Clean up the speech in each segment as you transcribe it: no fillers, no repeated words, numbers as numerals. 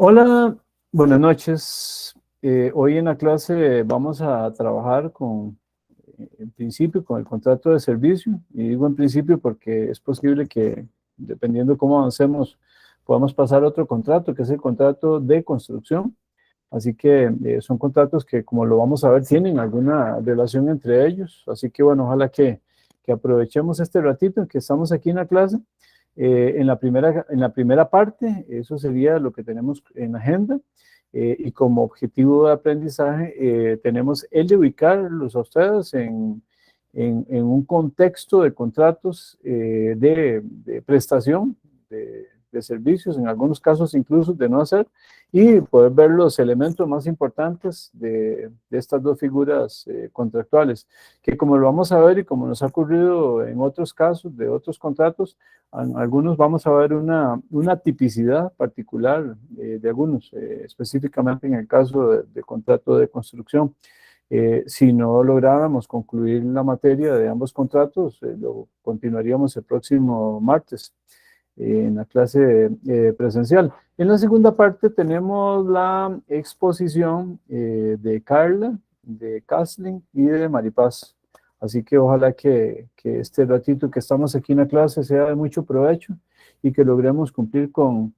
Hola, buenas noches. Hoy en la clase vamos a trabajar en principio, con el contrato de servicio. Y digo en principio porque es posible que, dependiendo cómo avancemos, podamos pasar a otro contrato, que es el contrato de construcción. Así que son contratos que, como lo vamos a ver, tienen alguna relación entre ellos. Así que, bueno, ojalá que aprovechemos este ratito en que estamos aquí en la clase. En la primera parte, eso sería lo que tenemos en la agenda, y como objetivo de aprendizaje tenemos el de ubicarlos a ustedes en un contexto de contratos de prestación de servicios, en algunos casos incluso de no hacer, y poder ver los elementos más importantes de estas dos figuras contractuales, que como lo vamos a ver y como nos ha ocurrido en otros casos de otros contratos, algunos vamos a ver una tipicidad particular de algunos, específicamente en el caso de contrato de construcción. Si no lográramos concluir la materia de ambos contratos, lo continuaríamos el próximo martes en la clase presencial. En la segunda parte tenemos la exposición de Carla, de Kathleen y de Maripaz. Así que ojalá que este ratito que estamos aquí en la clase sea de mucho provecho y que logremos cumplir con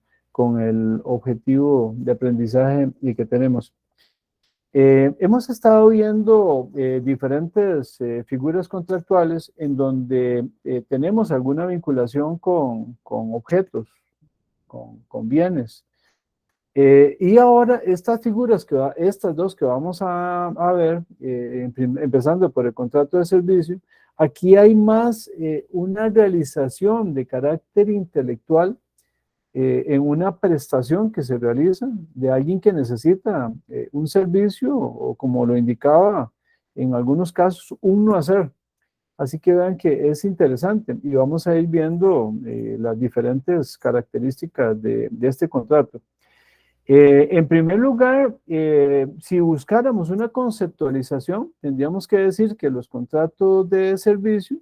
el objetivo de aprendizaje y que tenemos. Hemos estado viendo diferentes figuras contractuales en donde tenemos alguna vinculación con objetos, con bienes. Y ahora estas figuras, estas dos que vamos a ver, empezando por el contrato de servicio, aquí hay más una realización de carácter intelectual en una prestación que se realiza de alguien que necesita un servicio o, como lo indicaba en algunos casos, un no hacer. Así que vean que es interesante y vamos a ir viendo las diferentes características de este contrato. En primer lugar, si buscáramos una conceptualización, tendríamos que decir que los contratos de servicio,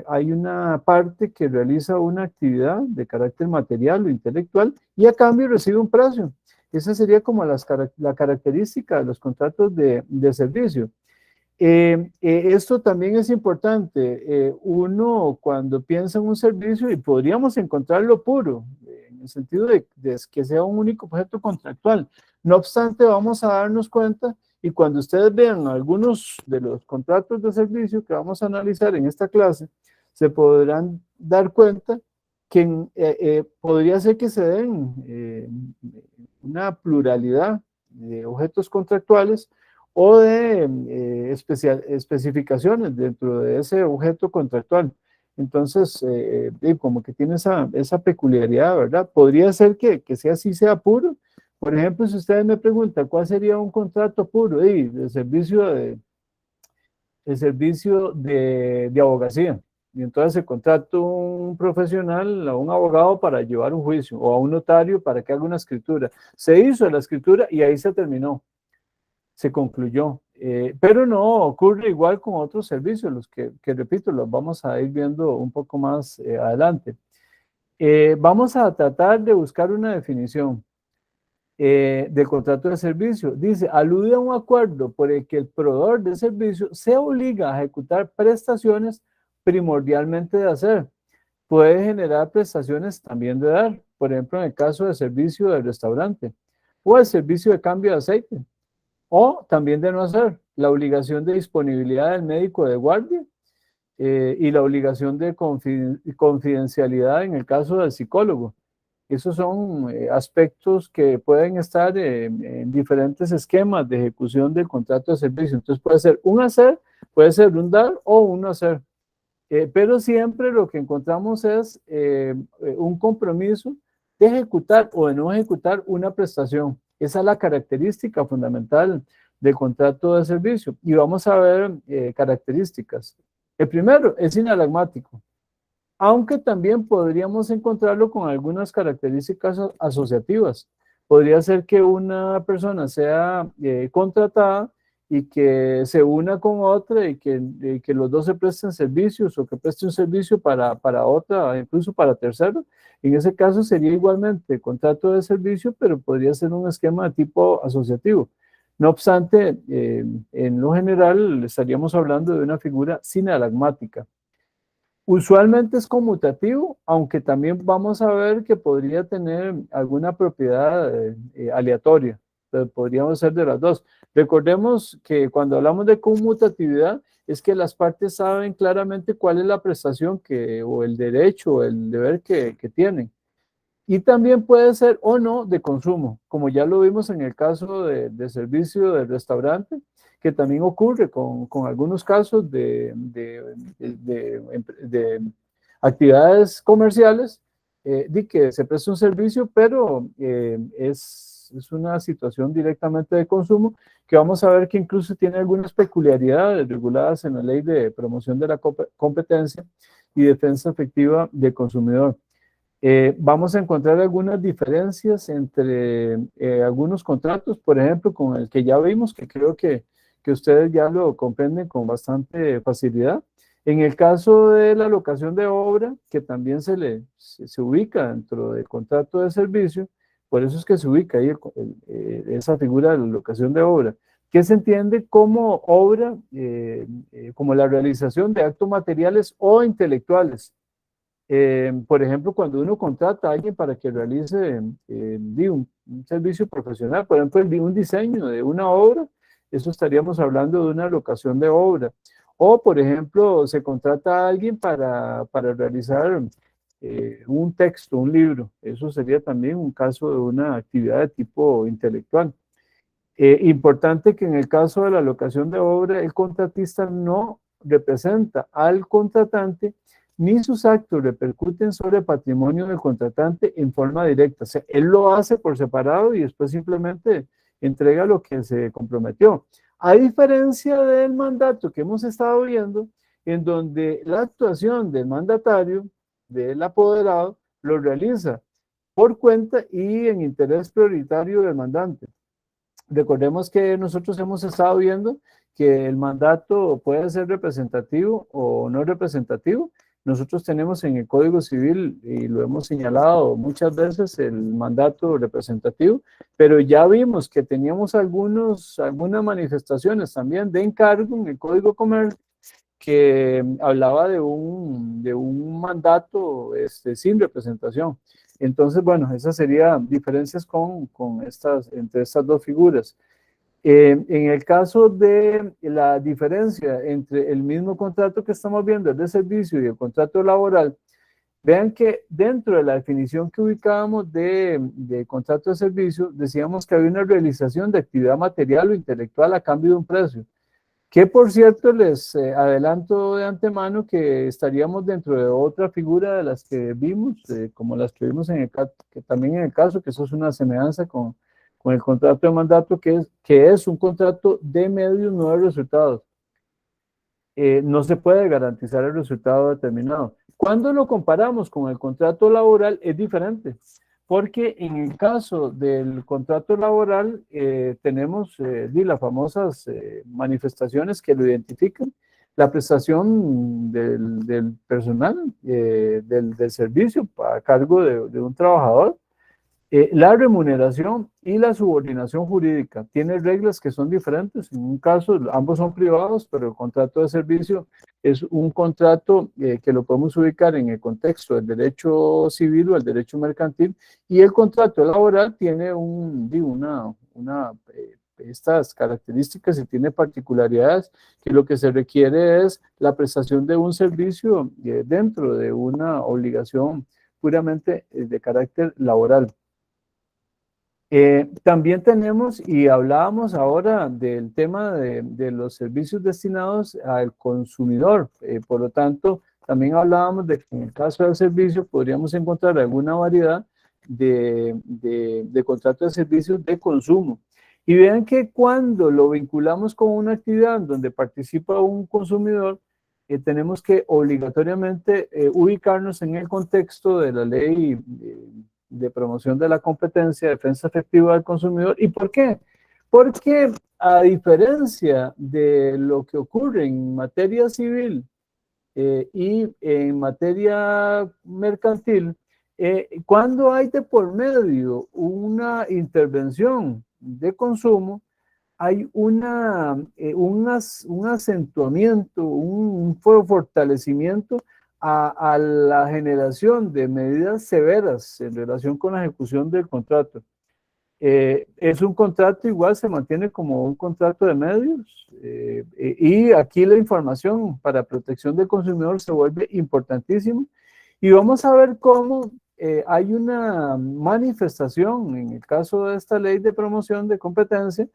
hay una parte que realiza una actividad de carácter material o intelectual y a cambio recibe un precio. Esa sería como la característica de los contratos de servicio. Esto también es importante. Uno cuando piensa en un servicio, y podríamos encontrarlo puro, en el sentido de que sea un único objeto contractual. No obstante, vamos a darnos cuenta, y cuando ustedes vean algunos de los contratos de servicio que vamos a analizar en esta clase, se podrán dar cuenta que podría ser que se den una pluralidad de objetos contractuales o de especificaciones dentro de ese objeto contractual. Entonces, como que tiene esa peculiaridad, ¿verdad? Podría ser que sea así, sea puro. Por ejemplo, si ustedes me preguntan cuál sería un contrato puro de abogacía. Y entonces se contrata un profesional, a un abogado para llevar un juicio o a un notario para que haga una escritura. Se hizo la escritura y ahí se terminó, se concluyó. Pero no ocurre igual con otros servicios, los que repito, los vamos a ir viendo un poco más adelante. Vamos a tratar de buscar una definición del contrato de servicio. Dice, alude a un acuerdo por el que el proveedor de servicio se obliga a ejecutar prestaciones primordialmente de hacer. Puede generar prestaciones también de dar, por ejemplo, en el caso de servicio del restaurante o el servicio de cambio de aceite. O también de no hacer, la obligación de disponibilidad del médico de guardia y la obligación de confidencialidad en el caso del psicólogo. Esos son aspectos que pueden estar en diferentes esquemas de ejecución del contrato de servicio. Entonces puede ser un hacer, puede ser un dar o un no hacer. Pero siempre lo que encontramos es un compromiso de ejecutar o de no ejecutar una prestación. Esa es la característica fundamental del contrato de servicio. Y vamos a ver características. El primero es inalagmático, aunque también podríamos encontrarlo con algunas características asociativas. Podría ser que una persona sea contratada y que se una con otra y que los dos se presten servicios o que preste un servicio para otra, incluso para terceros. En ese caso sería igualmente contrato de servicio, pero podría ser un esquema de tipo asociativo. No obstante, en lo general estaríamos hablando de una figura sinalagmática. Usualmente es conmutativo, aunque también vamos a ver que podría tener alguna propiedad aleatoria. Entonces, podríamos ser de las dos. Recordemos que cuando hablamos de conmutatividad, es que las partes saben claramente cuál es la prestación o el derecho o el deber que tienen. Y también puede ser o no de consumo, como ya lo vimos en el caso de servicio del restaurante, que también ocurre con algunos casos de actividades comerciales, de que se presta un servicio, pero es una situación directamente de consumo, que vamos a ver que incluso tiene algunas peculiaridades reguladas en la Ley de Promoción de la Competencia y Defensa Efectiva del Consumidor. Vamos a encontrar algunas diferencias entre algunos contratos, por ejemplo, con el que ya vimos, que creo que ustedes ya lo comprenden con bastante facilidad. En el caso de la locación de obra, que también se ubica dentro del contrato de servicio, por eso es que se ubica ahí esa figura de la locación de obra, que se entiende como obra, como la realización de actos materiales o intelectuales. Por ejemplo, cuando uno contrata a alguien para que realice un servicio profesional, por ejemplo, un diseño de una obra, eso estaríamos hablando de una locación de obra. O, por ejemplo, se contrata a alguien para realizar un texto, un libro. Eso sería también un caso de una actividad de tipo intelectual. Importante que en el caso de la locación de obra, el contratista no representa al contratante ni sus actos repercuten sobre el patrimonio del contratante en forma directa. O sea, él lo hace por separado y después simplemente entrega lo que se comprometió. A diferencia del mandato que hemos estado viendo, en donde la actuación del mandatario, del apoderado, lo realiza por cuenta y en interés prioritario del mandante. Recordemos que nosotros hemos estado viendo que el mandato puede ser representativo o no representativo. Nosotros tenemos en el Código Civil, y lo hemos señalado muchas veces, el mandato representativo, pero ya vimos que teníamos algunas manifestaciones también de encargo en el Código Comercio que hablaba de un mandato sin representación. Entonces, bueno, esas serían diferencias entre estas dos figuras. En el caso de la diferencia entre el mismo contrato que estamos viendo, el de servicio y el contrato laboral, vean que dentro de la definición que ubicábamos de contrato de servicio, decíamos que había una realización de actividad material o intelectual a cambio de un precio. Que por cierto les adelanto de antemano que estaríamos dentro de otra figura de las que vimos, como las que vimos que también en el caso, que eso es una semejanza con el contrato de mandato, que es un contrato de medios, no de resultados. No se puede garantizar el resultado determinado. Cuando lo comparamos con el contrato laboral es diferente, porque en el caso del contrato laboral tenemos las famosas manifestaciones que lo identifican, la prestación del personal, del servicio a cargo de un trabajador, la remuneración y la subordinación jurídica tiene reglas que son diferentes. En un caso, ambos son privados, pero el contrato de servicio es un contrato que lo podemos ubicar en el contexto del derecho civil o el derecho mercantil, y el contrato laboral tiene estas características y tiene particularidades, que lo que se requiere es la prestación de un servicio dentro de una obligación puramente de carácter laboral. También tenemos, y hablábamos ahora del tema de los servicios destinados al consumidor. Por lo tanto, también hablábamos de que en el caso del servicio podríamos encontrar alguna variedad de contratos de servicios de consumo. Y vean que cuando lo vinculamos con una actividad donde participa un consumidor, tenemos que obligatoriamente ubicarnos en el contexto de la ley de promoción de la competencia, defensa efectiva del consumidor. ¿Y por qué? porque a diferencia de lo que ocurre en materia civil y en materia mercantil, cuando hay de por medio una intervención de consumo, hay un acentuamiento, un fortalecimiento a la generación de medidas severas en relación con la ejecución del contrato. Es un contrato igual, se mantiene como un contrato de medios y aquí la información para protección del consumidor se vuelve importantísima y vamos a ver cómo hay una manifestación en el caso de esta ley de promoción de competencia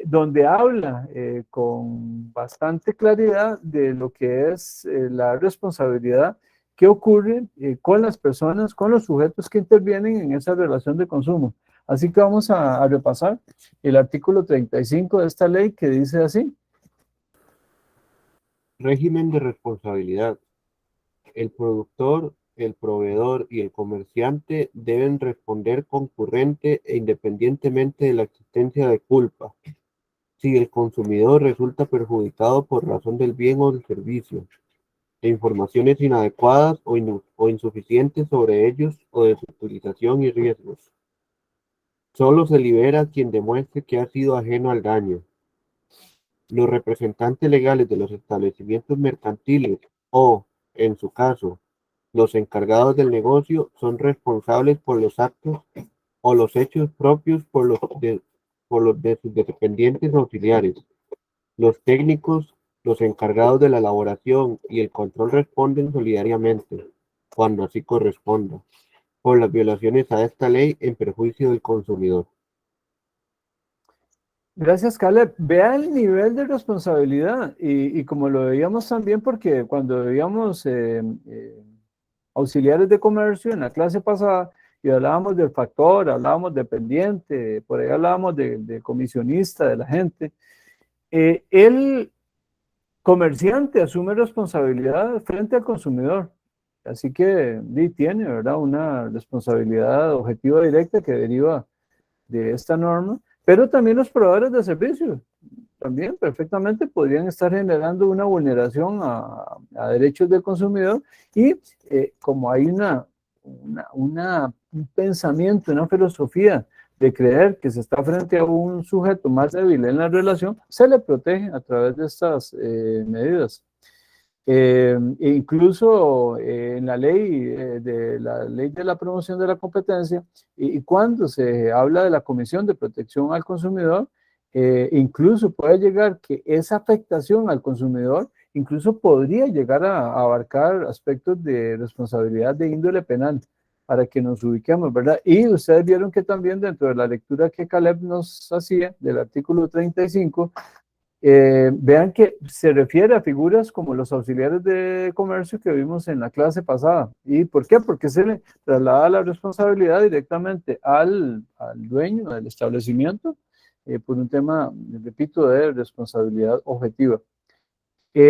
donde habla con bastante claridad de lo que es la responsabilidad que ocurre con las personas, con los sujetos que intervienen en esa relación de consumo. Así que vamos a repasar el artículo 35 de esta ley que dice así. Régimen de responsabilidad. El productor, el proveedor y el comerciante deben responder concurrente e independientemente de la existencia de culpa, si el consumidor resulta perjudicado por razón del bien o del servicio, de informaciones inadecuadas o insuficientes sobre ellos o de su utilización y riesgos. Solo se libera quien demuestre que ha sido ajeno al daño. Los representantes legales de los establecimientos mercantiles o, en su caso, los encargados del negocio son responsables por los actos o los hechos propios por los de sus dependientes auxiliares. Los técnicos, los encargados de la elaboración y el control responden solidariamente, cuando así corresponda, por las violaciones a esta ley en perjuicio del consumidor. Gracias, Caleb. Vea el nivel de responsabilidad y como lo veíamos también, porque cuando veíamos auxiliares de comercio en la clase pasada y hablábamos del factor, hablábamos de dependiente, por ahí hablábamos de comisionista, de la gente, el comerciante asume responsabilidad frente al consumidor. Así que tiene, ¿verdad?, una responsabilidad objetiva directa que deriva de esta norma, pero también los proveedores de servicios también perfectamente podrían estar generando una vulneración a derechos del consumidor y como hay un pensamiento, una filosofía de creer que se está frente a un sujeto más débil en la relación, se le protege a través de estas medidas. E incluso en la ley de la promoción de la competencia, y cuando se habla de la Comisión de Protección al Consumidor, incluso puede llegar que esa afectación al consumidor incluso podría llegar a abarcar aspectos de responsabilidad de índole penal, para que nos ubiquemos, ¿verdad? Y ustedes vieron que también dentro de la lectura que Caleb nos hacía del artículo 35, vean que se refiere a figuras como los auxiliares de comercio que vimos en la clase pasada. ¿Y por qué? Porque se le traslada la responsabilidad directamente al dueño del establecimiento por un tema, repito, de responsabilidad objetiva.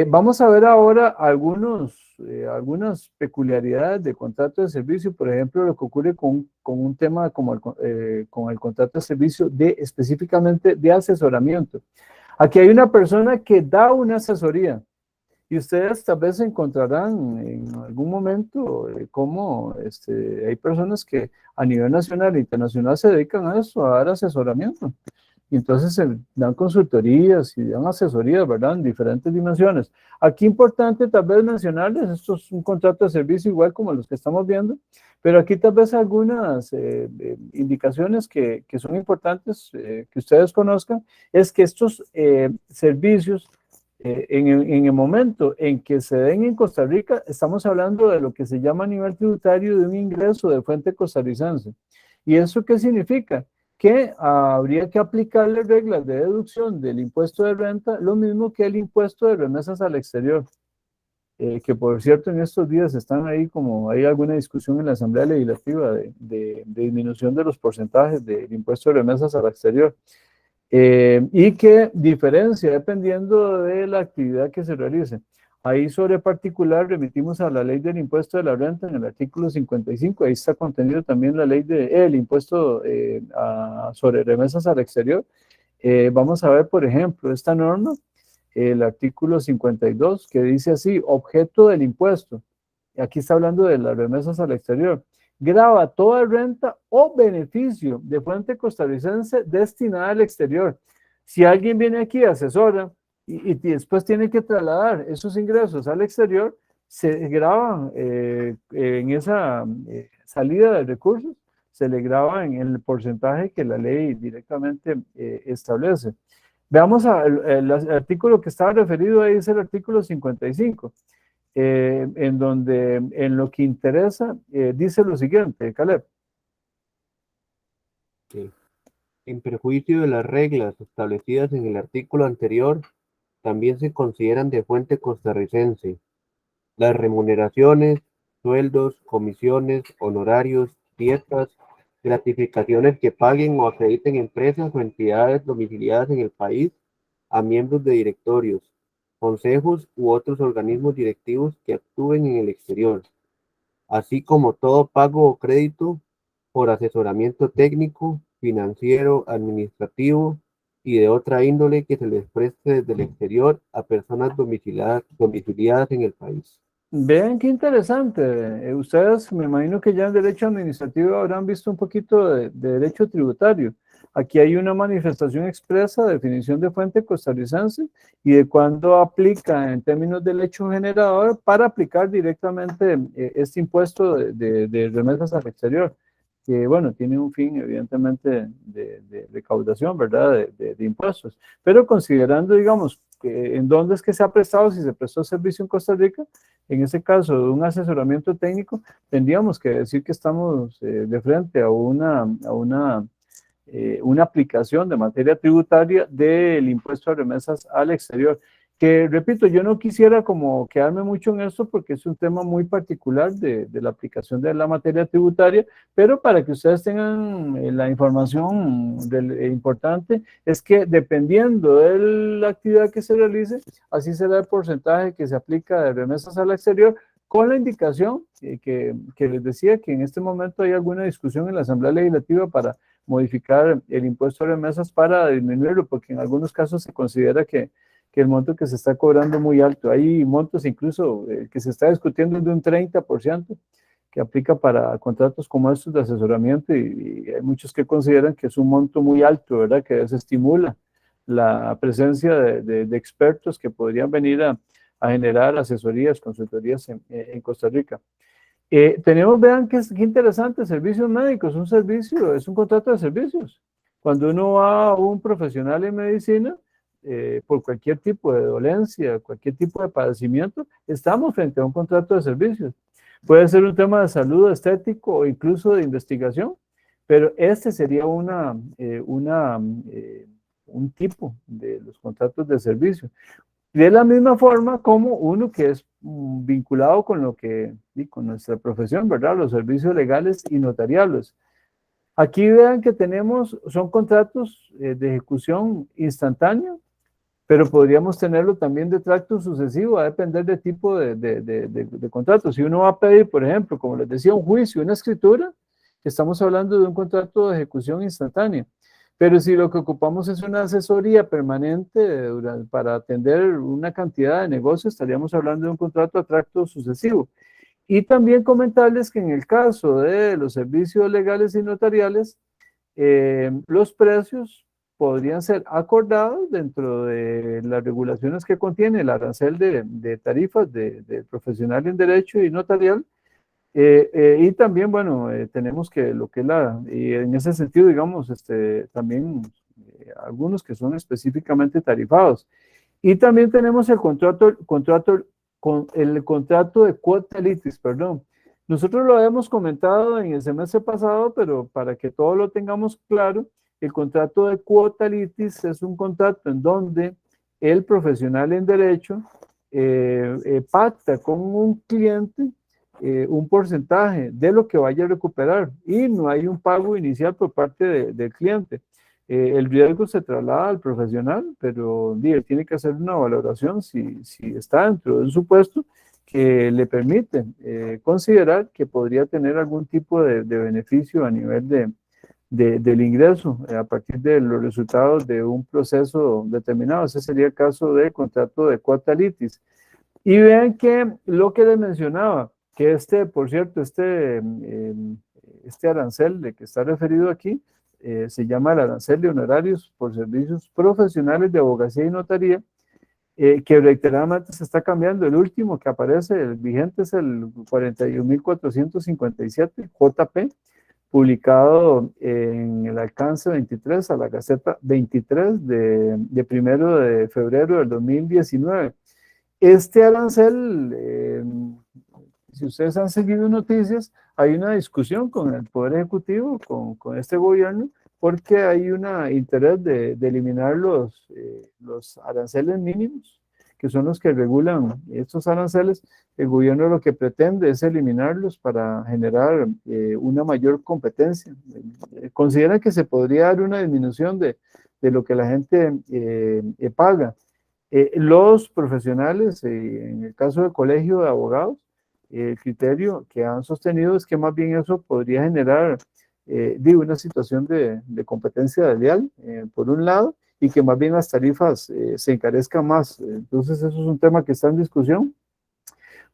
Vamos a ver ahora algunas peculiaridades de contrato de servicio, por ejemplo, lo que ocurre con un tema como con el contrato de servicio específicamente de asesoramiento. Aquí hay una persona que da una asesoría y ustedes tal vez encontrarán en algún momento cómo hay personas que a nivel nacional e internacional se dedican a eso, a dar asesoramiento. Y entonces se dan consultorías y dan asesorías, ¿verdad? En diferentes dimensiones. Aquí importante tal vez mencionarles, esto es un contrato de servicio igual como los que estamos viendo, pero aquí tal vez algunas indicaciones que son importantes que ustedes conozcan, es que estos servicios, en el momento en que se den en Costa Rica, estamos hablando de lo que se llama a nivel tributario de un ingreso de fuente costarricense. ¿Y eso qué significa? Que habría que aplicarle reglas de deducción del impuesto de renta, lo mismo que el impuesto de remesas al exterior, que por cierto en estos días están ahí como hay alguna discusión en la Asamblea Legislativa de disminución de los porcentajes del impuesto de remesas al exterior, y que diferencia dependiendo de la actividad que se realice. Ahí sobre particular remitimos a la ley del impuesto de la renta en el artículo 55, ahí está contenido también la ley del impuesto sobre remesas al exterior, Vamos a ver, por ejemplo, esta norma, el artículo 52, que dice así: objeto del impuesto. Aquí está hablando de las remesas al exterior. Grava toda renta o beneficio de fuente costarricense destinada al exterior. Si alguien viene aquí, asesora, y después tiene que trasladar esos ingresos al exterior, se graban en esa salida de recursos, se le graba en el porcentaje que la ley directamente establece. Veamos el artículo que estaba referido ahí, es el artículo 55. En donde en lo que interesa dice lo siguiente, Caleb. Sí. En perjuicio de las reglas establecidas en el artículo anterior, también se consideran de fuente costarricense las remuneraciones, sueldos, comisiones, honorarios, dietas, gratificaciones que paguen o acrediten empresas o entidades domiciliadas en el país a miembros de directorios, consejos u otros organismos directivos que actúen en el exterior, así como todo pago o crédito por asesoramiento técnico, financiero, administrativo y de otra índole que se les preste desde el exterior a personas domiciliadas en el país. Vean qué interesante. Ustedes, me imagino que ya en derecho administrativo habrán visto un poquito de derecho tributario. Aquí hay una manifestación expresa, definición de fuente costarricense y de cuándo aplica en términos del hecho generador para aplicar directamente este impuesto de remesas al exterior, que bueno, tiene un fin evidentemente de recaudación, ¿verdad? De impuestos. Pero considerando, digamos, en dónde es que se ha prestado, si se prestó servicio en Costa Rica, en ese caso de un asesoramiento técnico, tendríamos que decir que estamos de frente a una aplicación de materia tributaria del impuesto a remesas al exterior. Que repito, yo no quisiera como quedarme mucho en esto porque es un tema muy particular de la aplicación de la materia tributaria, pero para que ustedes tengan la información importante, es que dependiendo de la actividad que se realice, así será el porcentaje que se aplica de remesas al exterior, con la indicación que les decía que en este momento hay alguna discusión en la Asamblea Legislativa para modificar el impuesto a remesas para disminuirlo, porque en algunos casos se considera que el monto que se está cobrando es muy alto. Hay montos incluso que se está discutiendo de un 30% que aplica para contratos como estos de asesoramiento y hay muchos que consideran que es un monto muy alto, ¿verdad? Que desestimula la presencia de expertos que podrían venir a generar asesorías, consultorías en Costa Rica. Tenemos, vean qué interesante, servicios médicos, un servicio, es un contrato de servicios. Cuando uno va a un profesional en medicina, por cualquier tipo de dolencia, cualquier tipo de padecimiento, estamos frente a un contrato de servicios. Puede ser un tema de salud estético o incluso de investigación, pero este sería un tipo de los contratos de servicio. De la misma forma como uno que es vinculado con con nuestra profesión, ¿verdad? Los servicios legales y notariales. Aquí vean que son contratos de ejecución instantánea, pero podríamos tenerlo también de tracto sucesivo, va a depender del tipo de contrato. Si uno va a pedir, por ejemplo, como les decía, un juicio, una escritura, estamos hablando de un contrato de ejecución instantánea. Pero si lo que ocupamos es una asesoría permanente para atender una cantidad de negocios, estaríamos hablando de un contrato a tracto sucesivo. Y también comentarles que en el caso de los servicios legales y notariales, los precios podrían ser acordados dentro de las regulaciones que contiene el arancel de tarifas de profesional en derecho y notarial. Y también, bueno, tenemos que lo que es y en ese sentido, digamos, también algunos que son específicamente tarifados. Y también tenemos el contrato de cuota litis, perdón. Nosotros lo habíamos comentado en el semestre pasado, pero para que todo lo tengamos claro, el contrato de cuota litis es un contrato en donde el profesional en derecho pacta con un cliente un porcentaje de lo que vaya a recuperar y no hay un pago inicial por parte del cliente. El riesgo se traslada al profesional, pero tiene que hacer una valoración si está dentro de un supuesto que le permite considerar que podría tener algún tipo de beneficio a nivel del ingreso a partir de los resultados de un proceso determinado. Ese sería el caso de contrato de cuota litis. Y vean que lo que les mencionaba, que por cierto, este arancel de que está referido aquí, se llama el arancel de honorarios por servicios profesionales de abogacía y notaría, que reiteradamente se está cambiando. El último que aparece, el vigente, es el 41.457 JP, publicado en el alcance 23 a la Gaceta 23 de 1 de febrero del 2019. Este arancel, si ustedes han seguido noticias, hay una discusión con el Poder Ejecutivo, con este gobierno, porque hay un interés de eliminar los aranceles mínimos, que son los que regulan estos aranceles. El gobierno lo que pretende es eliminarlos para generar una mayor competencia. Considera que se podría dar una disminución de lo que la gente paga. Los profesionales, en el caso del Colegio de Abogados, el criterio que han sostenido es que más bien eso podría generar una situación de competencia desleal, por un lado, y que más bien las tarifas se encarezcan más. Entonces, eso es un tema que está en discusión.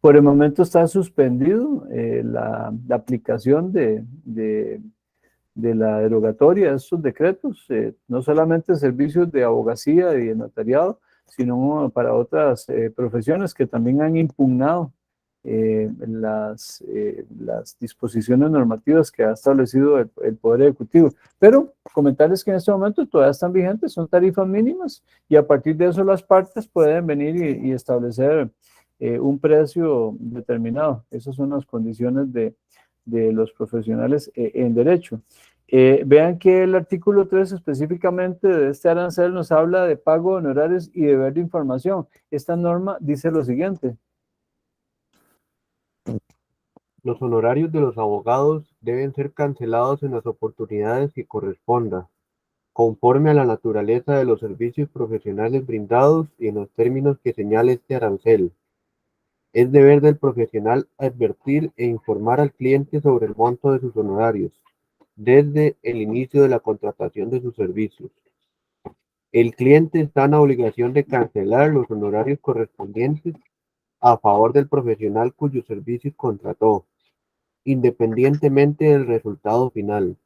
Por el momento está suspendido la aplicación de la derogatoria de estos decretos, no solamente servicios de abogacía y de notariado, sino para otras profesiones que también han impugnado las disposiciones normativas que ha establecido el Poder Ejecutivo. Pero comentarles que en este momento todavía están vigentes, son tarifas mínimas, y a partir de eso las partes pueden venir y establecer un precio determinado. Esas son las condiciones de los profesionales en derecho. Vean que el artículo 3 específicamente de este arancel nos habla de pago de honorarios y deber de información. Esta norma dice lo siguiente: Los honorarios de los abogados deben ser cancelados en las oportunidades que corresponda, conforme a la naturaleza de los servicios profesionales brindados y en los términos que señale este arancel. Es deber del profesional advertir e informar al cliente sobre el monto de sus honorarios desde el inicio de la contratación de sus servicios. El cliente está en la obligación de cancelar los honorarios correspondientes a favor del profesional cuyos servicios contrató, independientemente del resultado final.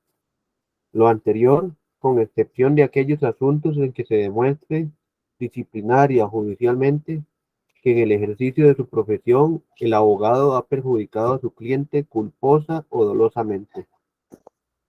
Lo anterior, con excepción de aquellos asuntos en que se demuestre disciplinaria o judicialmente que en el ejercicio de su profesión el abogado ha perjudicado a su cliente culposa o dolosamente.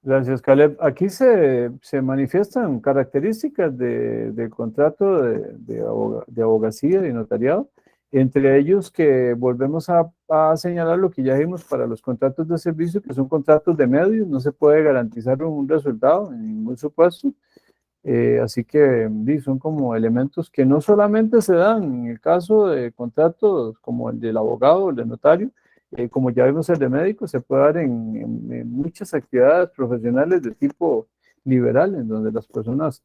Gracias, Caleb. Aquí se manifiestan características del contrato de abogacía y notariado, entre ellos que volvemos a señalar lo que ya vimos para los contratos de servicio, que son contratos de medios, no se puede garantizar un resultado en ningún supuesto. Así que son como elementos que no solamente se dan en el caso de contratos como el del abogado o el del notario, como ya vimos el de médico, se puede dar en muchas actividades profesionales de tipo liberal, en donde las personas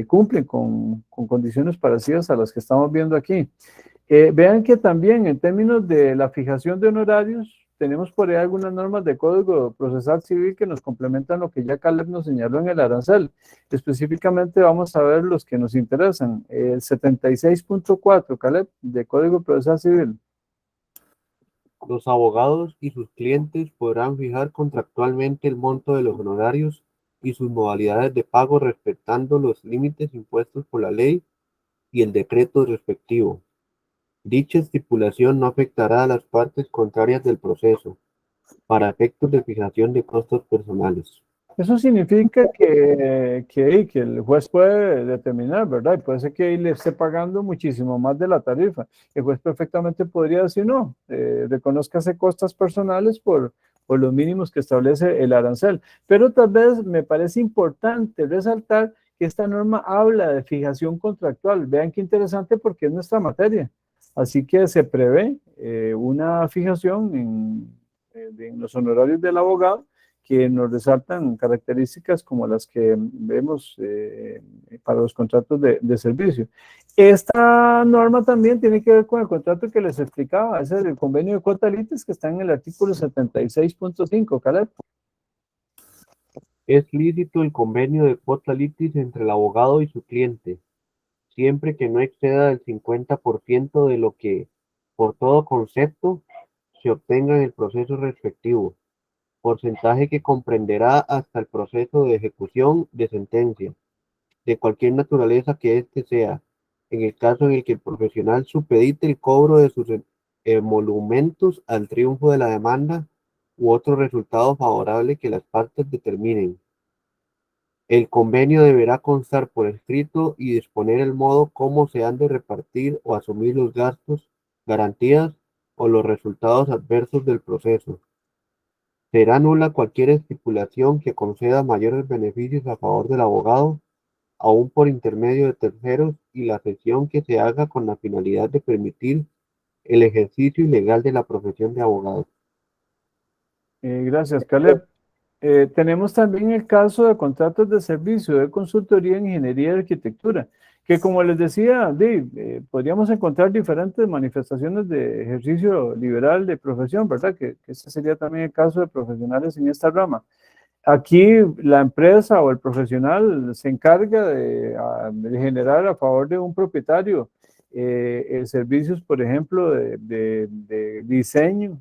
cumplen con condiciones parecidas a las que estamos viendo aquí. Vean que también en términos de la fijación de honorarios, tenemos por ahí algunas normas de Código Procesal Civil que nos complementan lo que ya Caleb nos señaló en el arancel. Específicamente vamos a ver los que nos interesan. El 76.4, Caleb, de Código Procesal Civil. Los abogados y sus clientes podrán fijar contractualmente el monto de los honorarios y sus modalidades de pago respetando los límites impuestos por la ley y el decreto respectivo. Dicha estipulación no afectará a las partes contrarias del proceso, para efectos de fijación de costos personales. Eso significa que el juez puede determinar, ¿verdad? Y puede ser que le esté pagando muchísimo más de la tarifa. El juez perfectamente podría decir, no, reconózcase costas personales por los mínimos que establece el arancel. Pero tal vez me parece importante resaltar que esta norma habla de fijación contractual. Vean qué interesante, porque es nuestra materia. Así que se prevé una fijación en los honorarios del abogado, que nos resaltan características como las que vemos para los contratos de servicio. Esta norma también tiene que ver con el contrato que les explicaba, ese es el convenio de cuota litis que está en el artículo 76.5, Caleb. Es lícito el convenio de quota litis entre el abogado y su cliente, siempre que no exceda el 50% de lo que, por todo concepto, se obtenga en el proceso respectivo, porcentaje que comprenderá hasta el proceso de ejecución de sentencia, de cualquier naturaleza que éste sea, en el caso en el que el profesional supedite el cobro de sus emolumentos al triunfo de la demanda u otro resultado favorable que las partes determinen. El convenio deberá constar por escrito y disponer el modo cómo se han de repartir o asumir los gastos, garantías o los resultados adversos del proceso. Será nula cualquier estipulación que conceda mayores beneficios a favor del abogado, aun por intermedio de terceros, y la cesión que se haga con la finalidad de permitir el ejercicio ilegal de la profesión de abogado. Gracias, Caleb. Tenemos también el caso de contratos de servicio de consultoría en ingeniería y arquitectura, que como les decía, podríamos encontrar diferentes manifestaciones de ejercicio liberal de profesión, ¿verdad? Que este sería también el caso de profesionales en esta rama. Aquí la empresa o el profesional se encarga de generar a favor de un propietario servicios, por ejemplo, de diseño,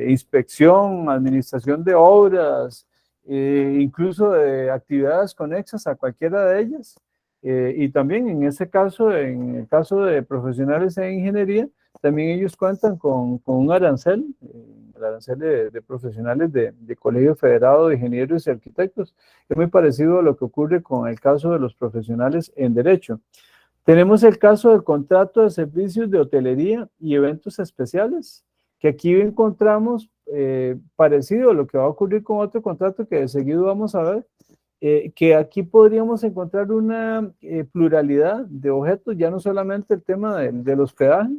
inspección, administración de obras, incluso de actividades conexas a cualquiera de ellas. Y también en ese caso, en el caso de profesionales en ingeniería, también ellos cuentan con un arancel, el arancel de profesionales de Colegio Federado de Ingenieros y Arquitectos. Es muy parecido a lo que ocurre con el caso de los profesionales en derecho. Tenemos el caso del contrato de servicios de hotelería y eventos especiales, que aquí encontramos parecido a lo que va a ocurrir con otro contrato que de seguido vamos a ver, que aquí podríamos encontrar una pluralidad de objetos, ya no solamente el tema del hospedaje.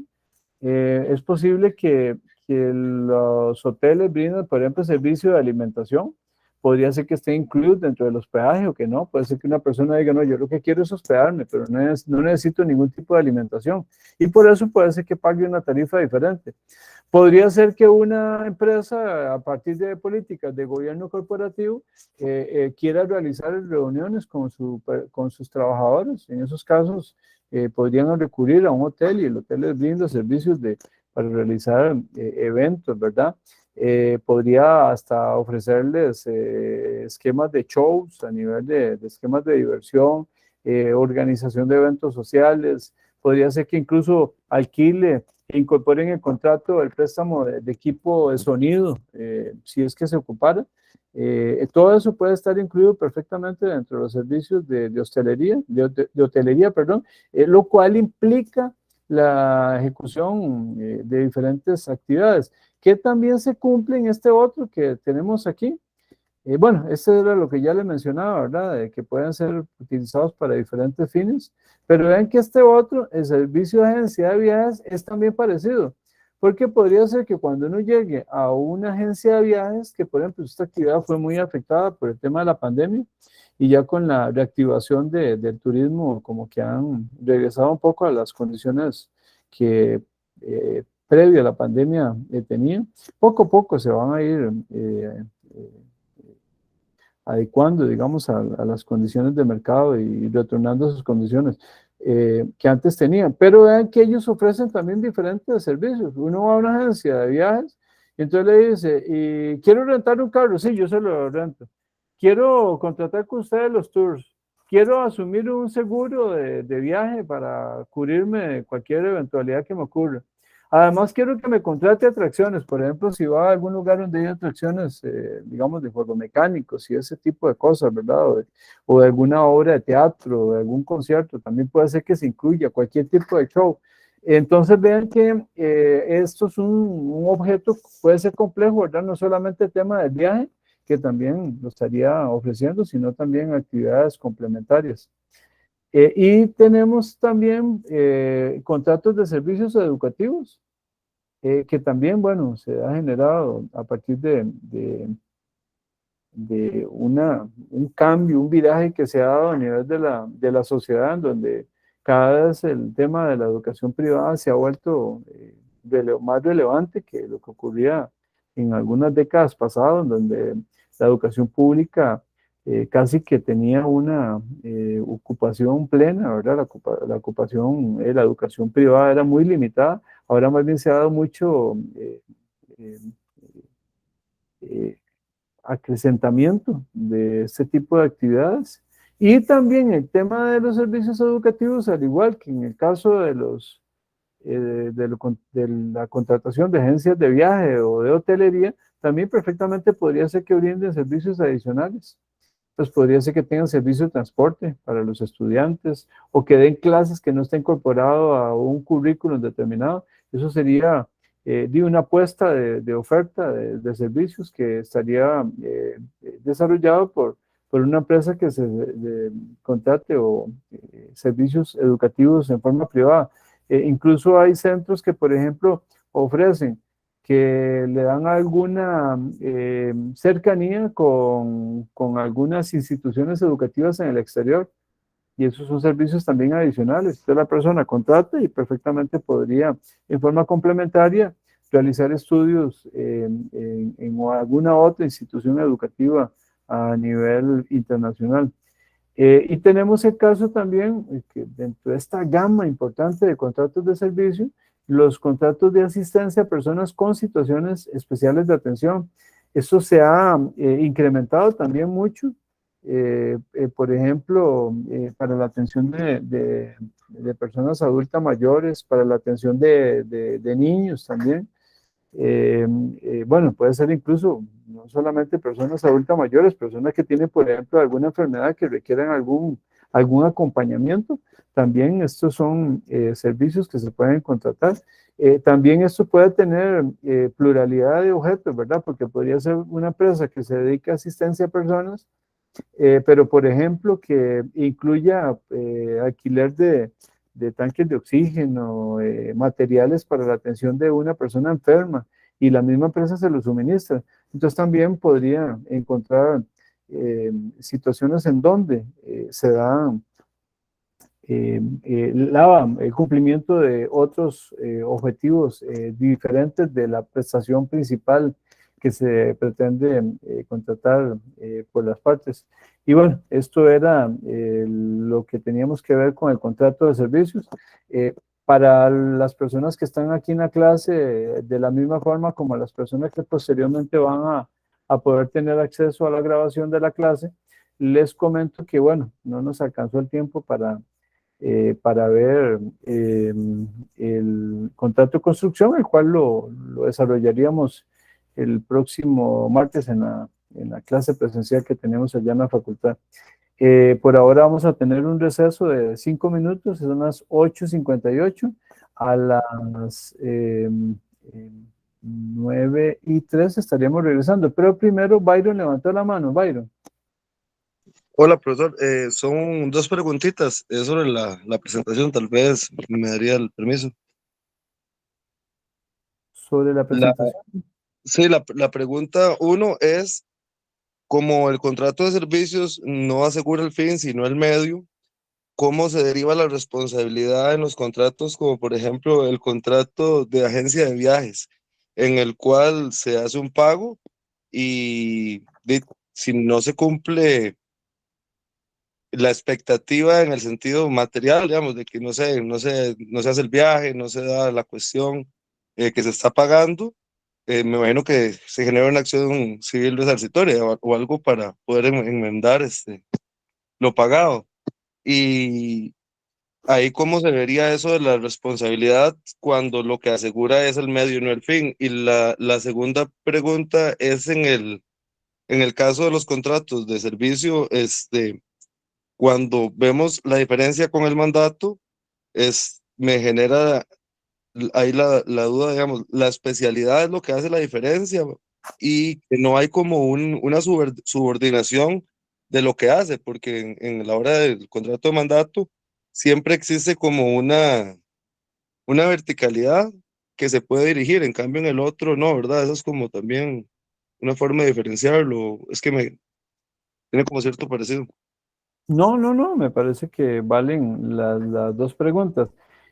Es posible que los hoteles brinden, por ejemplo, servicio de alimentación. Podría ser que esté incluido dentro del hospedaje o que no. Puede ser que una persona diga, no, yo lo que quiero es hospedarme, pero no necesito ningún tipo de alimentación. Y por eso puede ser que pague una tarifa diferente. Podría ser que una empresa, a partir de políticas de gobierno corporativo, quiera realizar reuniones con sus trabajadores. En esos casos, podrían recurrir a un hotel y el hotel les brinda servicios para realizar eventos, ¿verdad? Podría hasta ofrecerles esquemas de shows a nivel de esquemas de diversión, organización de eventos sociales. Podría ser que incluso alquile e incorporen en el contrato el préstamo de equipo de sonido, si es que se ocupara. Todo eso puede estar incluido perfectamente dentro de los servicios de hostelería, de hotelería, perdón, lo cual implica la ejecución de diferentes actividades, que también se cumple en este otro que tenemos aquí. Bueno, este era lo que ya le mencionaba, ¿verdad? De que pueden ser utilizados para diferentes fines, pero vean que este otro, el servicio de agencia de viajes, es también parecido, porque podría ser que cuando uno llegue a una agencia de viajes, que por ejemplo esta actividad fue muy afectada por el tema de la pandemia, y ya con la reactivación del turismo, como que han regresado un poco a las condiciones que previo a la pandemia tenían, poco a poco se van a ir adecuando, digamos, a las condiciones de mercado y retornando a sus condiciones que antes tenían. Pero vean que ellos ofrecen también diferentes servicios. Uno va a una agencia de viajes y entonces le dice, y quiero rentar un carro, sí, yo se lo rento. Quiero contratar con ustedes los tours. Quiero asumir un seguro de viaje para cubrirme de cualquier eventualidad que me ocurra. Además, quiero que me contrate atracciones, por ejemplo, si va a algún lugar donde hay atracciones, digamos, de juegos mecánicos y ese tipo de cosas, ¿verdad? O de alguna obra de teatro, o de algún concierto, también puede ser que se incluya cualquier tipo de show. Entonces, vean que esto es un objeto, puede ser complejo, ¿verdad? No solamente el tema del viaje, que también lo estaría ofreciendo, sino también actividades complementarias. Y tenemos también contratos de servicios educativos que también, bueno, se ha generado a partir de un cambio, un viraje que se ha dado a nivel de la sociedad, en donde cada vez el tema de la educación privada se ha vuelto más relevante que lo que ocurría en algunas décadas pasadas, en donde la educación pública casi que tenía una ocupación plena, ¿verdad? La ocupación, la educación privada era muy limitada. Ahora más bien se ha dado mucho eh, eh, acrecentamiento de este tipo de actividades. Y también el tema de los servicios educativos, al igual que en el caso de de la contratación de agencias de viaje o de hotelería, también perfectamente podría ser que brinden servicios adicionales. Pues podría ser que tengan servicio de transporte para los estudiantes o que den clases que no esté incorporado a un currículum determinado. Eso sería de una apuesta de oferta de servicios que estaría desarrollado por una empresa que contrate o servicios educativos en forma privada. Incluso hay centros que, por ejemplo, ofrecen que le dan alguna cercanía con algunas instituciones educativas en el exterior y esos son servicios también adicionales. Entonces la persona contrata y perfectamente podría en forma complementaria realizar estudios en alguna otra institución educativa a nivel internacional. Y tenemos el caso también que dentro de esta gama importante de contratos de servicio, los contratos de asistencia a personas con situaciones especiales de atención. Eso se ha incrementado también mucho, por ejemplo, para la atención de personas adultas mayores, para la atención de niños también. Eh, bueno, puede ser incluso no solamente personas adultas mayores, personas que tienen, por ejemplo, alguna enfermedad que requieran algún acompañamiento. También estos son servicios que se pueden contratar. También esto puede tener pluralidad de objetos, ¿verdad? Porque podría ser una empresa que se dedica a asistencia a personas, pero por ejemplo que incluya alquiler de tanques de oxígeno, materiales para la atención de una persona enferma y la misma empresa se lo suministra. Entonces también podría encontrar situaciones en donde se da el cumplimiento de otros objetivos diferentes de la prestación principal que se pretende contratar por las partes. Y bueno, esto era lo que teníamos que ver con el contrato de servicios. Para las personas que están aquí en la clase, de la misma forma como las personas que posteriormente van a poder tener acceso a la grabación de la clase, les comento que, bueno, no nos alcanzó el tiempo para ver el contrato de construcción, el cual lo desarrollaríamos el próximo martes en la clase presencial que tenemos allá en la facultad. Por ahora vamos a tener un receso de 5 minutos, son las 8:58, a las 9:03 estaríamos regresando, pero primero Byron levantó la mano. Byron, Hola, profesor. Son dos preguntitas. Es sobre la presentación, tal vez me daría el permiso. sobre la La, presentación. sí, la pregunta uno es, como el contrato de servicios no asegura el fin, sino el medio, ¿cómo se deriva la responsabilidad en los contratos, como por ejemplo el contrato de agencia de viajes, en el cual se hace un pago y si no se cumple la expectativa en el sentido material, digamos, de que no se hace el viaje, no se da la cuestión que se está pagando, me imagino que se genera una acción civil resarcitoria o algo para poder enmendar lo pagado. Y ahí cómo se vería eso de la responsabilidad cuando lo que asegura es el medio y no el fin. Y la segunda pregunta es en el caso de los contratos de servicio, cuando vemos la diferencia con el mandato, me genera ahí la duda, digamos, la especialidad es lo que hace la diferencia y que no hay como una subordinación de lo que hace, porque en la hora del contrato de mandato siempre existe como una verticalidad que se puede dirigir, en cambio en el otro no, ¿verdad? Eso es como también una forma de diferenciarlo, es que me tiene como cierto parecido. No, no, no, me parece que valen las dos preguntas.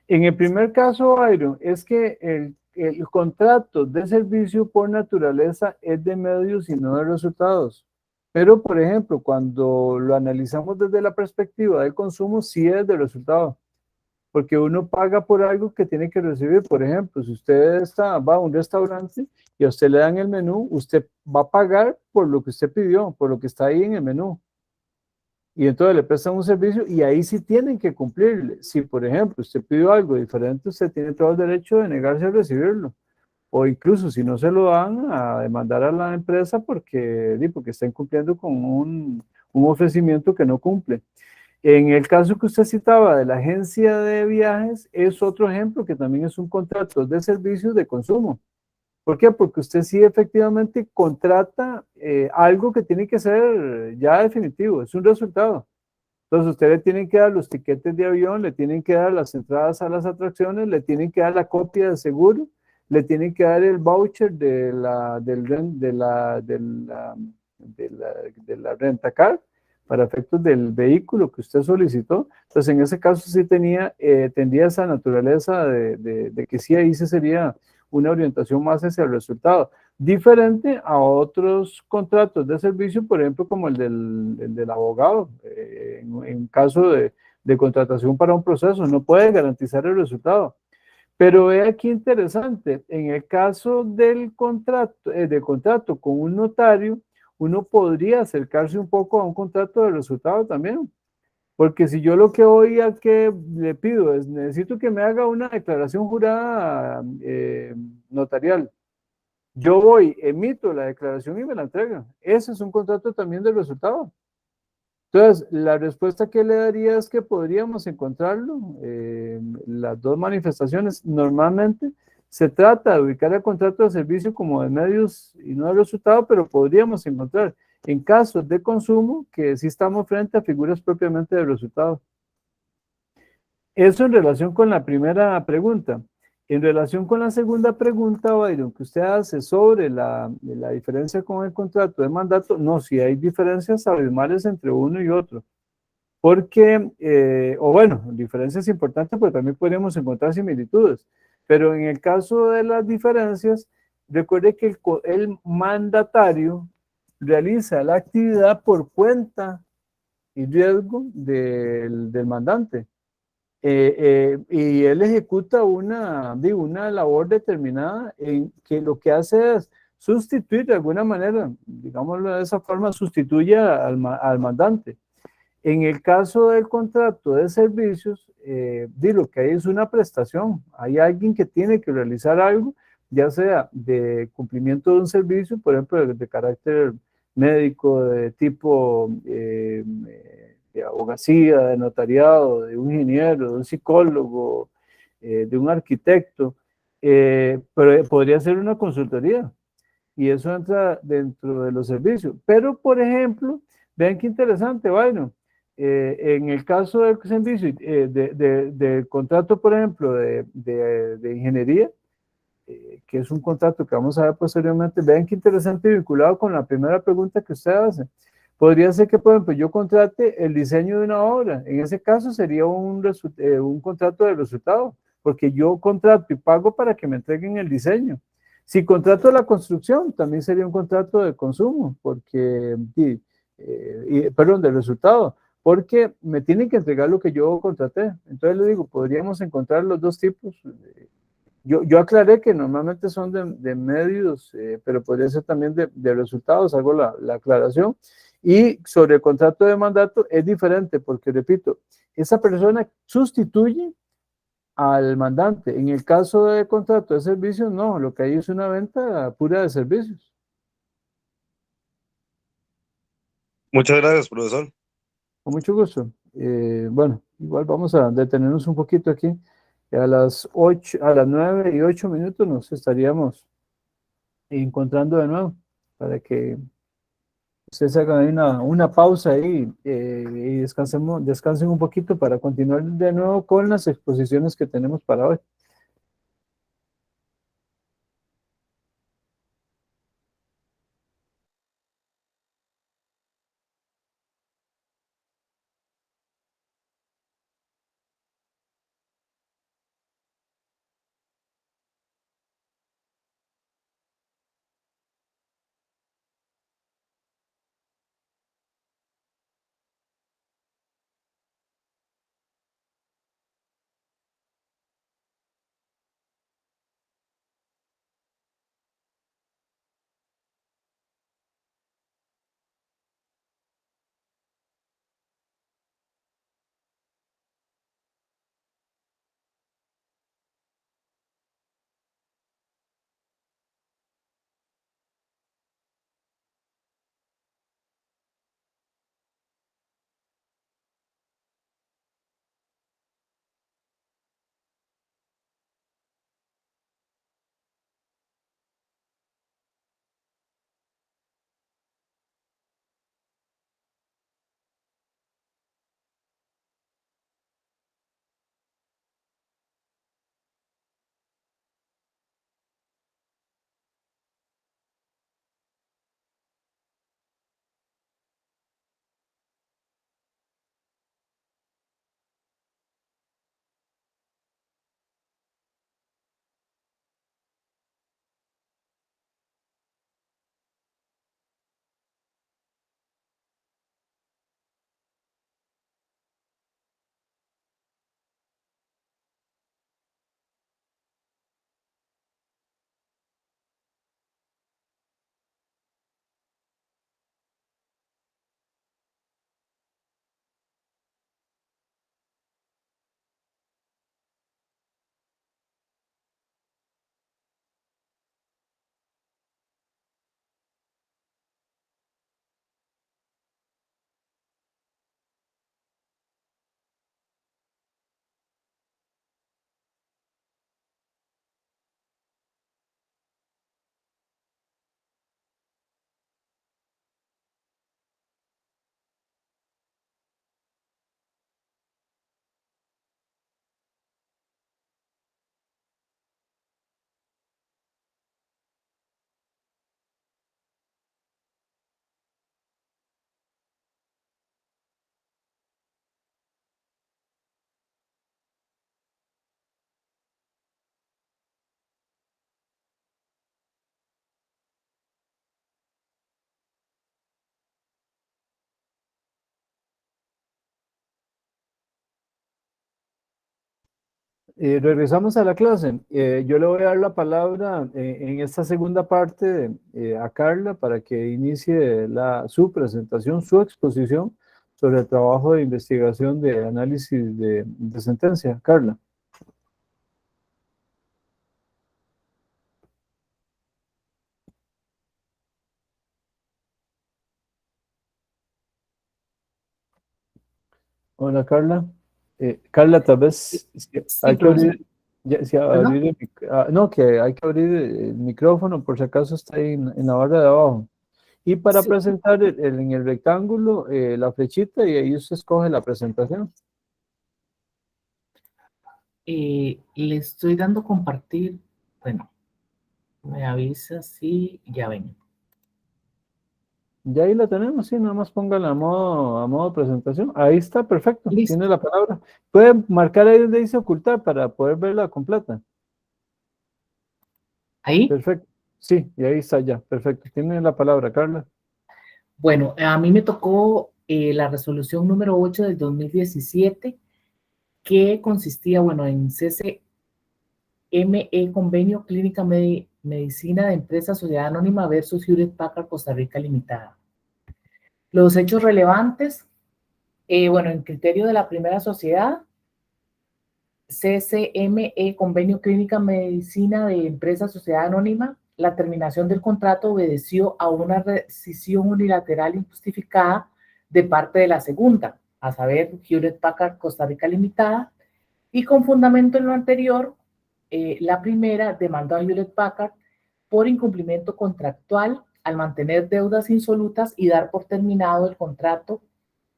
En el primer caso, Byron, es que el contrato de servicio por naturaleza es de medios y no de resultados. Pero, por ejemplo, cuando lo analizamos desde la perspectiva del consumo, sí es del resultado, porque uno paga por algo que tiene que recibir. Por ejemplo, si usted va a un restaurante y a usted le dan el menú, usted va a pagar por lo que usted pidió, por lo que está ahí en el menú. Y entonces le prestan un servicio y ahí sí tienen que cumplirle. Si, por ejemplo, usted pidió algo diferente, usted tiene todo el derecho de negarse a recibirlo. O incluso si no se lo dan, a demandar a la empresa porque está incumpliendo con un ofrecimiento que no cumple. En el caso que usted citaba de la agencia de viajes, es otro ejemplo que también es un contrato de servicios de consumo. ¿Por qué? Porque usted sí efectivamente contrata algo que tiene que ser ya definitivo, es un resultado. Entonces, usted le tienen que dar los tiquetes de avión, le tienen que dar las entradas a las atracciones, le tienen que dar la copia de seguro, le tienen que dar el voucher de la, del, ren- de la renta car para efectos del vehículo que usted solicitó. Entonces, en ese caso sí tendría esa naturaleza de que sí ahí se sería una orientación más hacia el resultado diferente a otros contratos de servicio, por ejemplo, como el del abogado, en caso de contratación para un proceso, no puede garantizar el resultado. Pero ve aquí interesante, en el caso del contrato con un notario, uno podría acercarse un poco a un contrato de resultado también. Porque si yo lo que hoy a que le pido es, necesito que me haga una declaración jurada notarial, yo voy, emito la declaración y me la entregan. Ese es un contrato también de resultado. Entonces, la respuesta que le daría es que podríamos encontrarlo, las dos manifestaciones. Normalmente se trata de ubicar el contrato de servicio como de medios y no de resultado, pero podríamos encontrar en casos de consumo que sí estamos frente a figuras propiamente de resultado. Eso en relación con la primera pregunta. En relación con la segunda pregunta, Byron, que usted hace sobre la diferencia con el contrato de mandato, no, sí hay diferencias abismales entre uno y otro. Porque, o bueno, diferencias importantes, pues también podríamos encontrar similitudes. Pero en el caso de las diferencias, recuerde que el mandatario realiza la actividad por cuenta y riesgo del mandante. Y él ejecuta una labor determinada en que lo que hace es sustituir de alguna manera, digámoslo de esa forma, sustituye al mandante. En el caso del contrato de servicios, lo que hay es una prestación. Hay alguien que tiene que realizar algo, ya sea de cumplimiento de un servicio, por ejemplo, de carácter médico, de tipo de abogacía, de notariado, de un ingeniero, de un psicólogo, de un arquitecto, pero podría ser una consultoría y eso entra dentro de los servicios. Pero, por ejemplo, vean qué interesante, bueno, en el caso del servicio, del contrato, por ejemplo, de ingeniería, que es un contrato que vamos a ver posteriormente, vean qué interesante vinculado con la primera pregunta que usted hace. Podría ser que, por ejemplo, yo contrate el diseño de una obra. En ese caso sería un contrato de resultado, porque yo contrato y pago para que me entreguen el diseño. Si contrato la construcción, también sería un contrato de consumo, perdón, de resultado, porque me tienen que entregar lo que yo contraté. Entonces le digo, podríamos encontrar los dos tipos. Yo aclaré que normalmente son de medios, pero podría ser también de resultados, hago la aclaración. Y sobre el contrato de mandato es diferente, porque repito, esa persona sustituye al mandante. En el caso de contrato de servicios, no, lo que hay es una venta pura de servicios. Muchas gracias, profesor. Con mucho gusto. Bueno, igual vamos a detenernos un poquito aquí. A las 8, a las 9:08 nos estaríamos encontrando de nuevo para que ustedes hagan ahí una pausa ahí y descansen un poquito para continuar de nuevo con las exposiciones que tenemos para hoy. Regresamos a la clase. Yo le voy a dar la palabra en esta segunda parte a Carla para que inicie su presentación, su exposición sobre el trabajo de investigación de análisis de sentencia. Carla. Hola, Carla. Carla, tal vez Sí, hay que profesor. abrir, sí, ¿Perdón? abrir no, que hay que abrir el micrófono por si acaso está ahí en la barra de abajo. Y para Sí. presentar en el rectángulo la flechita y ahí usted escoge la presentación. Le estoy dando compartir. Bueno, me avisa si ya ven. Ya ahí la tenemos, sí, nada más póngala a modo presentación. Ahí está, perfecto, tiene Listo. la palabra. Puede marcar ahí donde dice ocultar para poder verla completa. Ahí. Perfecto, sí, y ahí está ya, perfecto. Tiene la palabra, Carla. Bueno, a mí me tocó la resolución número 8 del 2017, que consistía, bueno, en CCME, Convenio Clínica Medicina de Empresa Sociedad Anónima versus Hewlett Packard Costa Rica Limitada. Los hechos relevantes, bueno, en criterio de la primera sociedad, CCME, Convenio Clínica Medicina de Empresa Sociedad Anónima, la terminación del contrato obedeció a una rescisión unilateral injustificada de parte de la segunda, a saber, Hewlett Packard Costa Rica Limitada, y con fundamento en lo anterior, la primera demandó a Hewlett Packard por incumplimiento contractual al mantener deudas insolutas y dar por terminado el contrato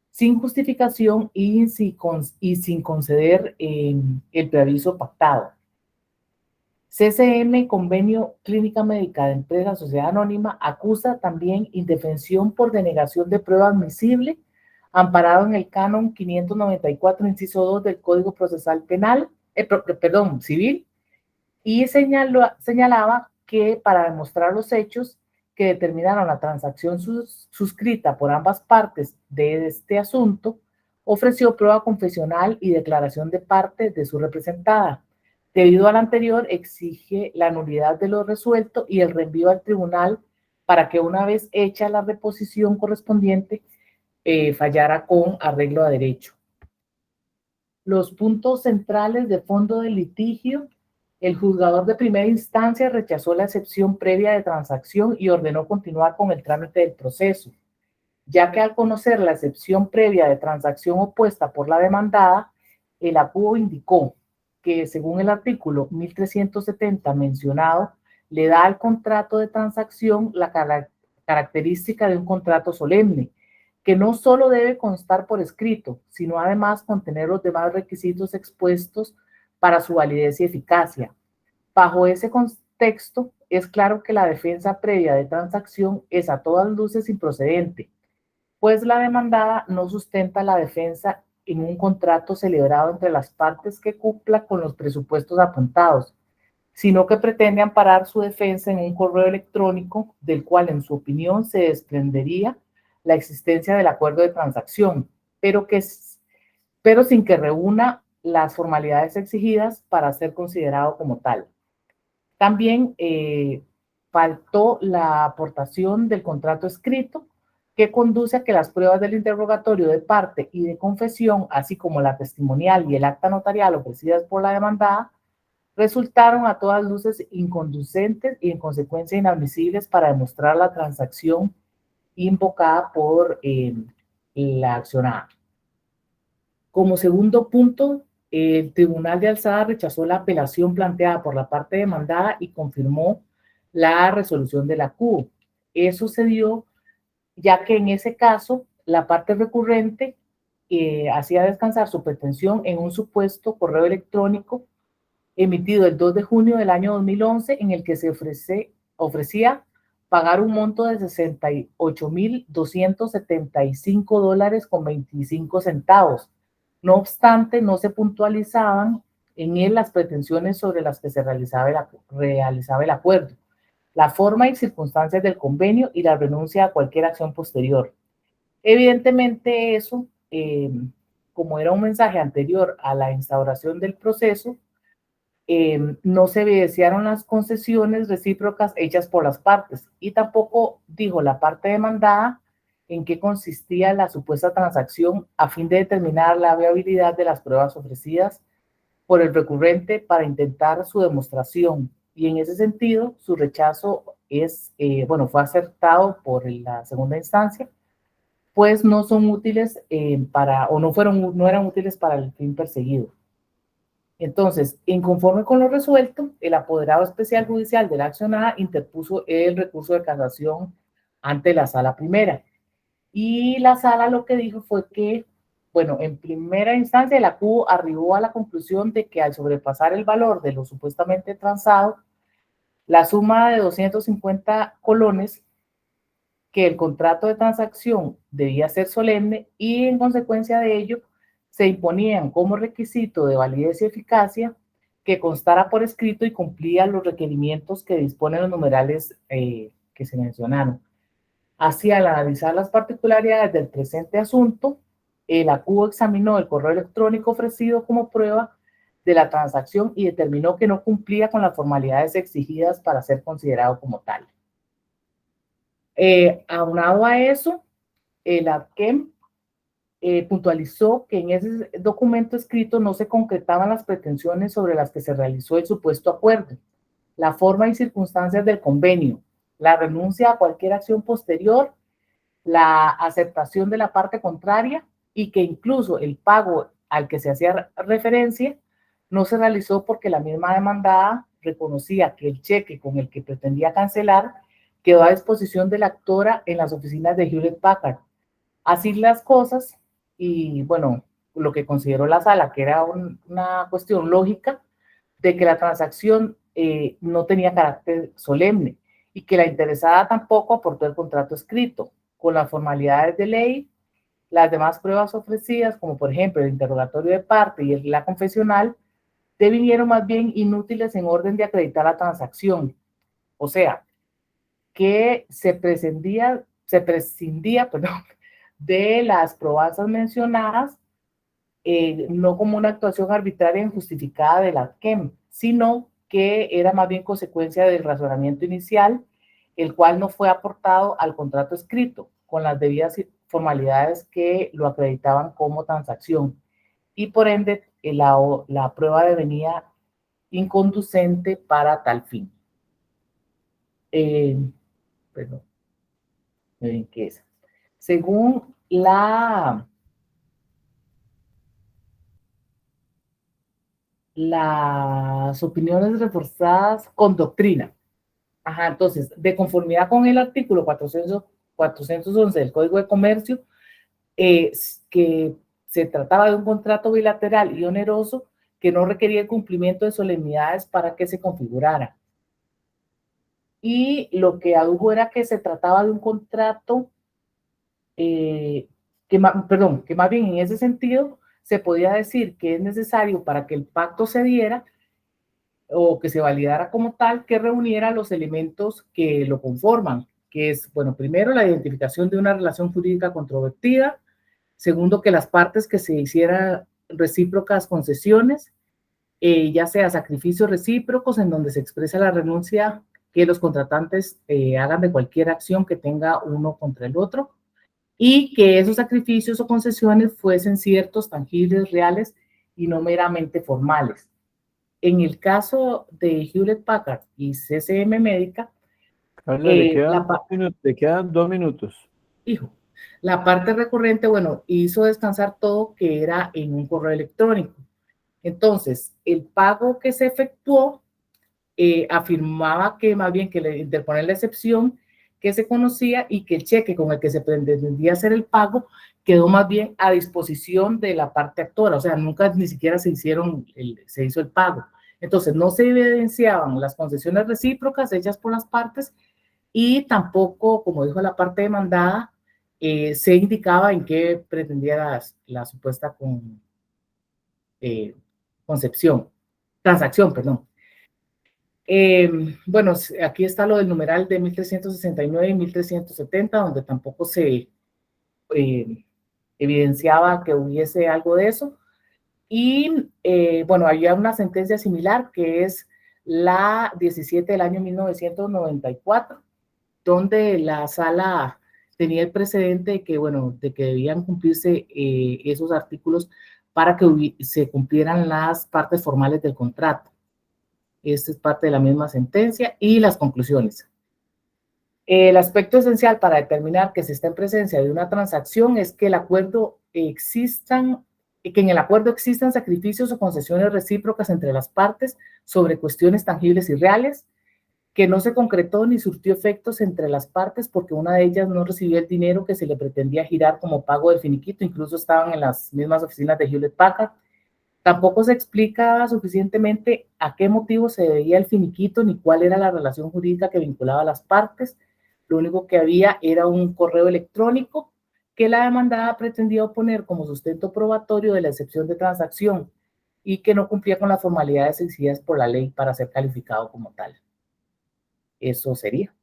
sin justificación y sin conceder el preaviso pactado. CCM, Convenio Clínica Médica de Empresa Sociedad Anónima, acusa también indefensión por denegación de prueba admisible, amparado en el canon 594, inciso 2 del Código Procesal Penal, civil, y señalaba que para demostrar los hechos que determinaron la transacción suscrita por ambas partes de este asunto, ofreció prueba confesional y declaración de parte de su representada. Debido al anterior, exige la nulidad de lo resuelto y el reenvío al tribunal para que una vez hecha la reposición correspondiente, fallara con arreglo a derecho. Los puntos centrales de fondo del litigio: el juzgador de primera instancia rechazó la excepción previa de transacción y ordenó continuar con el trámite del proceso, ya que al conocer la excepción previa de transacción opuesta por la demandada, el acuo indicó que, según el artículo 1370 mencionado, le da al contrato de transacción la característica de un contrato solemne, que no solo debe constar por escrito, sino además contener los demás requisitos expuestos para su validez y eficacia. Bajo ese contexto, es claro que la defensa previa de transacción es a todas luces improcedente, pues la demandada no sustenta la defensa en un contrato celebrado entre las partes que cumpla con los presupuestos apuntados, sino que pretende amparar su defensa en un correo electrónico del cual, en su opinión, se desprendería la existencia del acuerdo de transacción, pero sin que reúna las formalidades exigidas para ser considerado como tal. También faltó la aportación del contrato escrito, que conduce a que las pruebas del interrogatorio de parte y de confesión, así como la testimonial y el acta notarial ofrecidas por la demandada, resultaron a todas luces inconducentes y en consecuencia inadmisibles para demostrar la transacción invocada por la accionada. Como segundo punto, el Tribunal de Alzada rechazó la apelación planteada por la parte demandada y confirmó la resolución de la CUO. Eso se dio ya que en ese caso la parte recurrente hacía descansar su pretensión en un supuesto correo electrónico emitido el 2 de junio del año 2011, en el que se ofrecía pagar un monto de $68,275.25. No obstante, no se puntualizaban en él las pretensiones sobre las que se realizaba el acuerdo, la forma y circunstancias del convenio y la renuncia a cualquier acción posterior. Evidentemente eso, como era un mensaje anterior a la instauración del proceso, no se evidenciaron las concesiones recíprocas hechas por las partes y tampoco dijo la parte demandada en qué consistía la supuesta transacción a fin de determinar la viabilidad de las pruebas ofrecidas por el recurrente para intentar su demostración. Y en ese sentido, su rechazo fue acertado por la segunda instancia, pues no son útiles no eran útiles para el fin perseguido. Entonces, inconforme con lo resuelto, el apoderado especial judicial de la accionada interpuso el recurso de casación ante la sala primera. Y la sala lo que dijo fue que, bueno, en primera instancia la CU arribó a la conclusión de que al sobrepasar el valor de lo supuestamente transado, la suma de 250 colones, que el contrato de transacción debía ser solemne y en consecuencia de ello se imponían como requisito de validez y eficacia que constara por escrito y cumplía los requerimientos que disponen los numerales que se mencionaron. Así, al analizar las particularidades del presente asunto, la CUO examinó el correo electrónico ofrecido como prueba de la transacción y determinó que no cumplía con las formalidades exigidas para ser considerado como tal. Aunado a eso, el ADKEM puntualizó que en ese documento escrito no se concretaban las pretensiones sobre las que se realizó el supuesto acuerdo, la forma y circunstancias del convenio, la renuncia a cualquier acción posterior, la aceptación de la parte contraria y que incluso el pago al que se hacía referencia no se realizó porque la misma demandada reconocía que el cheque con el que pretendía cancelar quedó a disposición de la actora en las oficinas de Hewlett Packard. Así las cosas, y bueno, lo que consideró la sala, que era una cuestión lógica, de que la transacción no tenía carácter solemne y que la interesada tampoco aportó el contrato escrito, con las formalidades de ley, las demás pruebas ofrecidas, como por ejemplo el interrogatorio de parte y la confesional, devinieron más bien inútiles en orden de acreditar la transacción. O sea, que se prescindía de las probanzas mencionadas, no como una actuación arbitraria e injustificada de la ADKEM, sino que era más bien consecuencia del razonamiento inicial, el cual no fue aportado al contrato escrito, con las debidas formalidades que lo acreditaban como transacción. Y por ende, la prueba devenía inconducente para tal fin. Perdón, ¿qué es? Según las opiniones reforzadas con doctrina. Ajá, entonces, de conformidad con el artículo 411 del Código de Comercio, que se trataba de un contrato bilateral y oneroso que no requería el cumplimiento de solemnidades para que se configurara. Y lo que adujo era que se trataba de un contrato que más bien en ese sentido se podía decir que es necesario para que el pacto se diera o que se validara como tal, que reuniera los elementos que lo conforman, que es, bueno, primero la identificación de una relación jurídica controvertida, segundo que las partes que se hicieran recíprocas concesiones, ya sea sacrificios recíprocos en donde se expresa la renuncia que los contratantes hagan de cualquier acción que tenga uno contra el otro, y que esos sacrificios o concesiones fuesen ciertos, tangibles, reales y no meramente formales. En el caso de Hewlett Packard y CCM Médica, Carla, le quedan 2 minutos. La parte recurrente, bueno, hizo descansar todo que era en un correo electrónico. Entonces, el pago que se efectuó afirmaba que más bien que le interponer la excepción que se conocía y que el cheque con el que se pretendía hacer el pago quedó más bien a disposición de la parte actora, o sea, nunca ni siquiera se hizo el pago. Entonces, no se evidenciaban las concesiones recíprocas hechas por las partes y tampoco, como dijo la parte demandada, se indicaba en qué pretendía la supuesta transacción, perdón. Bueno, aquí está lo del numeral de 1369 y 1370, donde tampoco se evidenciaba que hubiese algo de eso. Y bueno, había una sentencia similar que es la 17 del año 1994, donde la sala tenía el precedente de que, bueno, de que debían cumplirse esos artículos para que se cumplieran las partes formales del contrato. Esta es parte de la misma sentencia y las conclusiones. El aspecto esencial para determinar que se está en presencia de una transacción es que en el acuerdo existan sacrificios o concesiones recíprocas entre las partes sobre cuestiones tangibles y reales, que no se concretó ni surtió efectos entre las partes porque una de ellas no recibió el dinero que se le pretendía girar como pago del finiquito, incluso estaban en las mismas oficinas de Hewlett Packard. Tampoco se explica suficientemente a qué motivo se debía el finiquito ni cuál era la relación jurídica que vinculaba a las partes. Lo único que había era un correo electrónico que la demandada pretendía oponer como sustento probatorio de la excepción de transacción y que no cumplía con las formalidades exigidas por la ley para ser calificado como tal. Eso sería.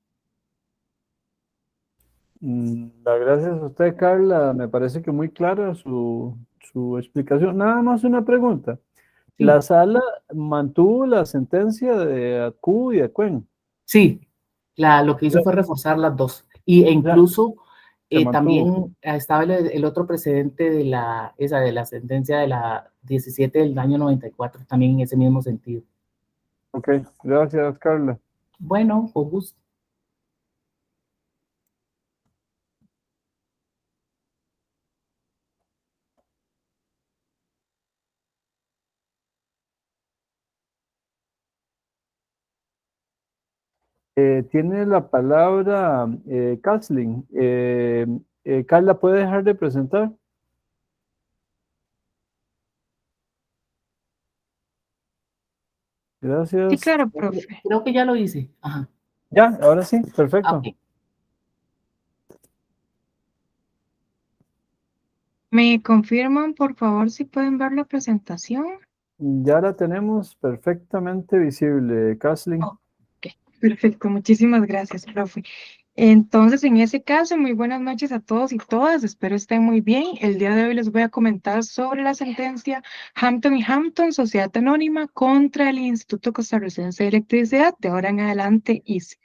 Gracias a usted, Carla. Me parece que muy clara su explicación. Nada más una pregunta. Sí. ¿La sala mantuvo la sentencia de Acu y de Cuen? Sí, lo que hizo fue reforzar las dos. E incluso también estaba el otro precedente de la sentencia de la 17 del año 94, también en ese mismo sentido. Ok, gracias, Carla. Bueno, con gusto. Tiene la palabra Kathleen. Carla, ¿puede dejar de presentar? Gracias. Sí, claro, profe. Creo que ya lo hice. Ajá. Ya, ahora sí, perfecto. Okay. ¿Me confirman, por favor, si pueden ver la presentación? Ya la tenemos perfectamente visible, Kathleen. Ok, perfecto. Muchísimas gracias, profe. Entonces, en ese caso, muy buenas noches a todos y todas. Espero estén muy bien. El día de hoy les voy a comentar sobre la sentencia Hampton y Hampton, Sociedad Anónima, contra el Instituto Costarricense de Electricidad. De ahora en adelante, ICE.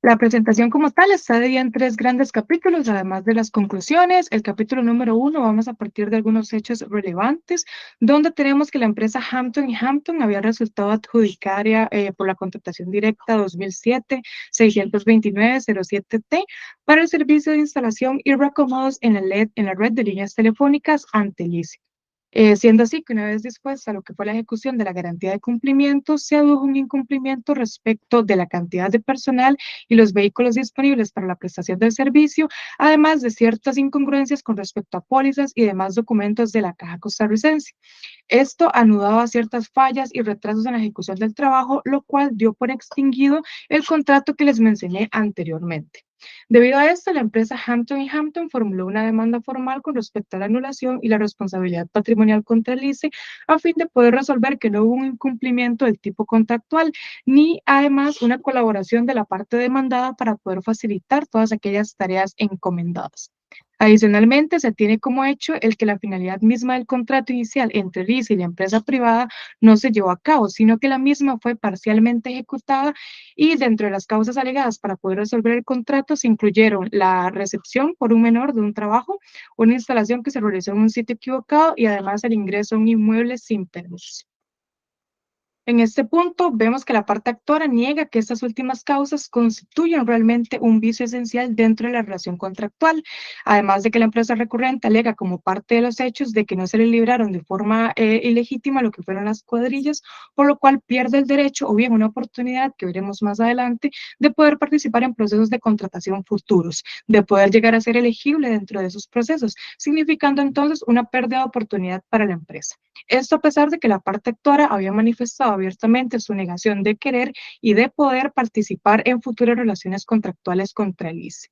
La presentación como tal está dividida en 3 grandes capítulos, además de las conclusiones. El capítulo número 1, vamos a partir de algunos hechos relevantes, donde tenemos que la empresa Hampton y Hampton había resultado adjudicaria por la contratación directa 2007-629-07T para el servicio de instalación y reacomodos en la red de líneas telefónicas ante el ICE. Siendo así que una vez dispuesta a lo que fue la ejecución de la garantía de cumplimiento, se adujo un incumplimiento respecto de la cantidad de personal y los vehículos disponibles para la prestación del servicio, además de ciertas incongruencias con respecto a pólizas y demás documentos de la Caja Costarricense. Esto anudaba ciertas fallas y retrasos en la ejecución del trabajo, lo cual dio por extinguido el contrato que les mencioné anteriormente. Debido a esto, la empresa Hampton y Hampton formuló una demanda formal con respecto a la anulación y la responsabilidad patrimonial contra el ICE a fin de poder resolver que no hubo un incumplimiento del tipo contractual, ni además una colaboración de la parte demandada para poder facilitar todas aquellas tareas encomendadas. Adicionalmente, se tiene como hecho el que la finalidad misma del contrato inicial entre el ICE y la empresa privada no se llevó a cabo, sino que la misma fue parcialmente ejecutada y dentro de las causas alegadas para poder resolver el contrato se incluyeron la recepción por un menor de un trabajo, una instalación que se realizó en un sitio equivocado y además el ingreso a un inmueble sin permiso. En este punto, vemos que la parte actora niega que estas últimas causas constituyen realmente un vicio esencial dentro de la relación contractual, además de que la empresa recurrente alega como parte de los hechos de que no se le libraron de forma ilegítima lo que fueron las cuadrillas, por lo cual pierde el derecho o bien una oportunidad que veremos más adelante de poder participar en procesos de contratación futuros, de poder llegar a ser elegible dentro de esos procesos, significando entonces una pérdida de oportunidad para la empresa. Esto a pesar de que la parte actora había manifestado abiertamente su negación de querer y de poder participar en futuras relaciones contractuales contra el ICE.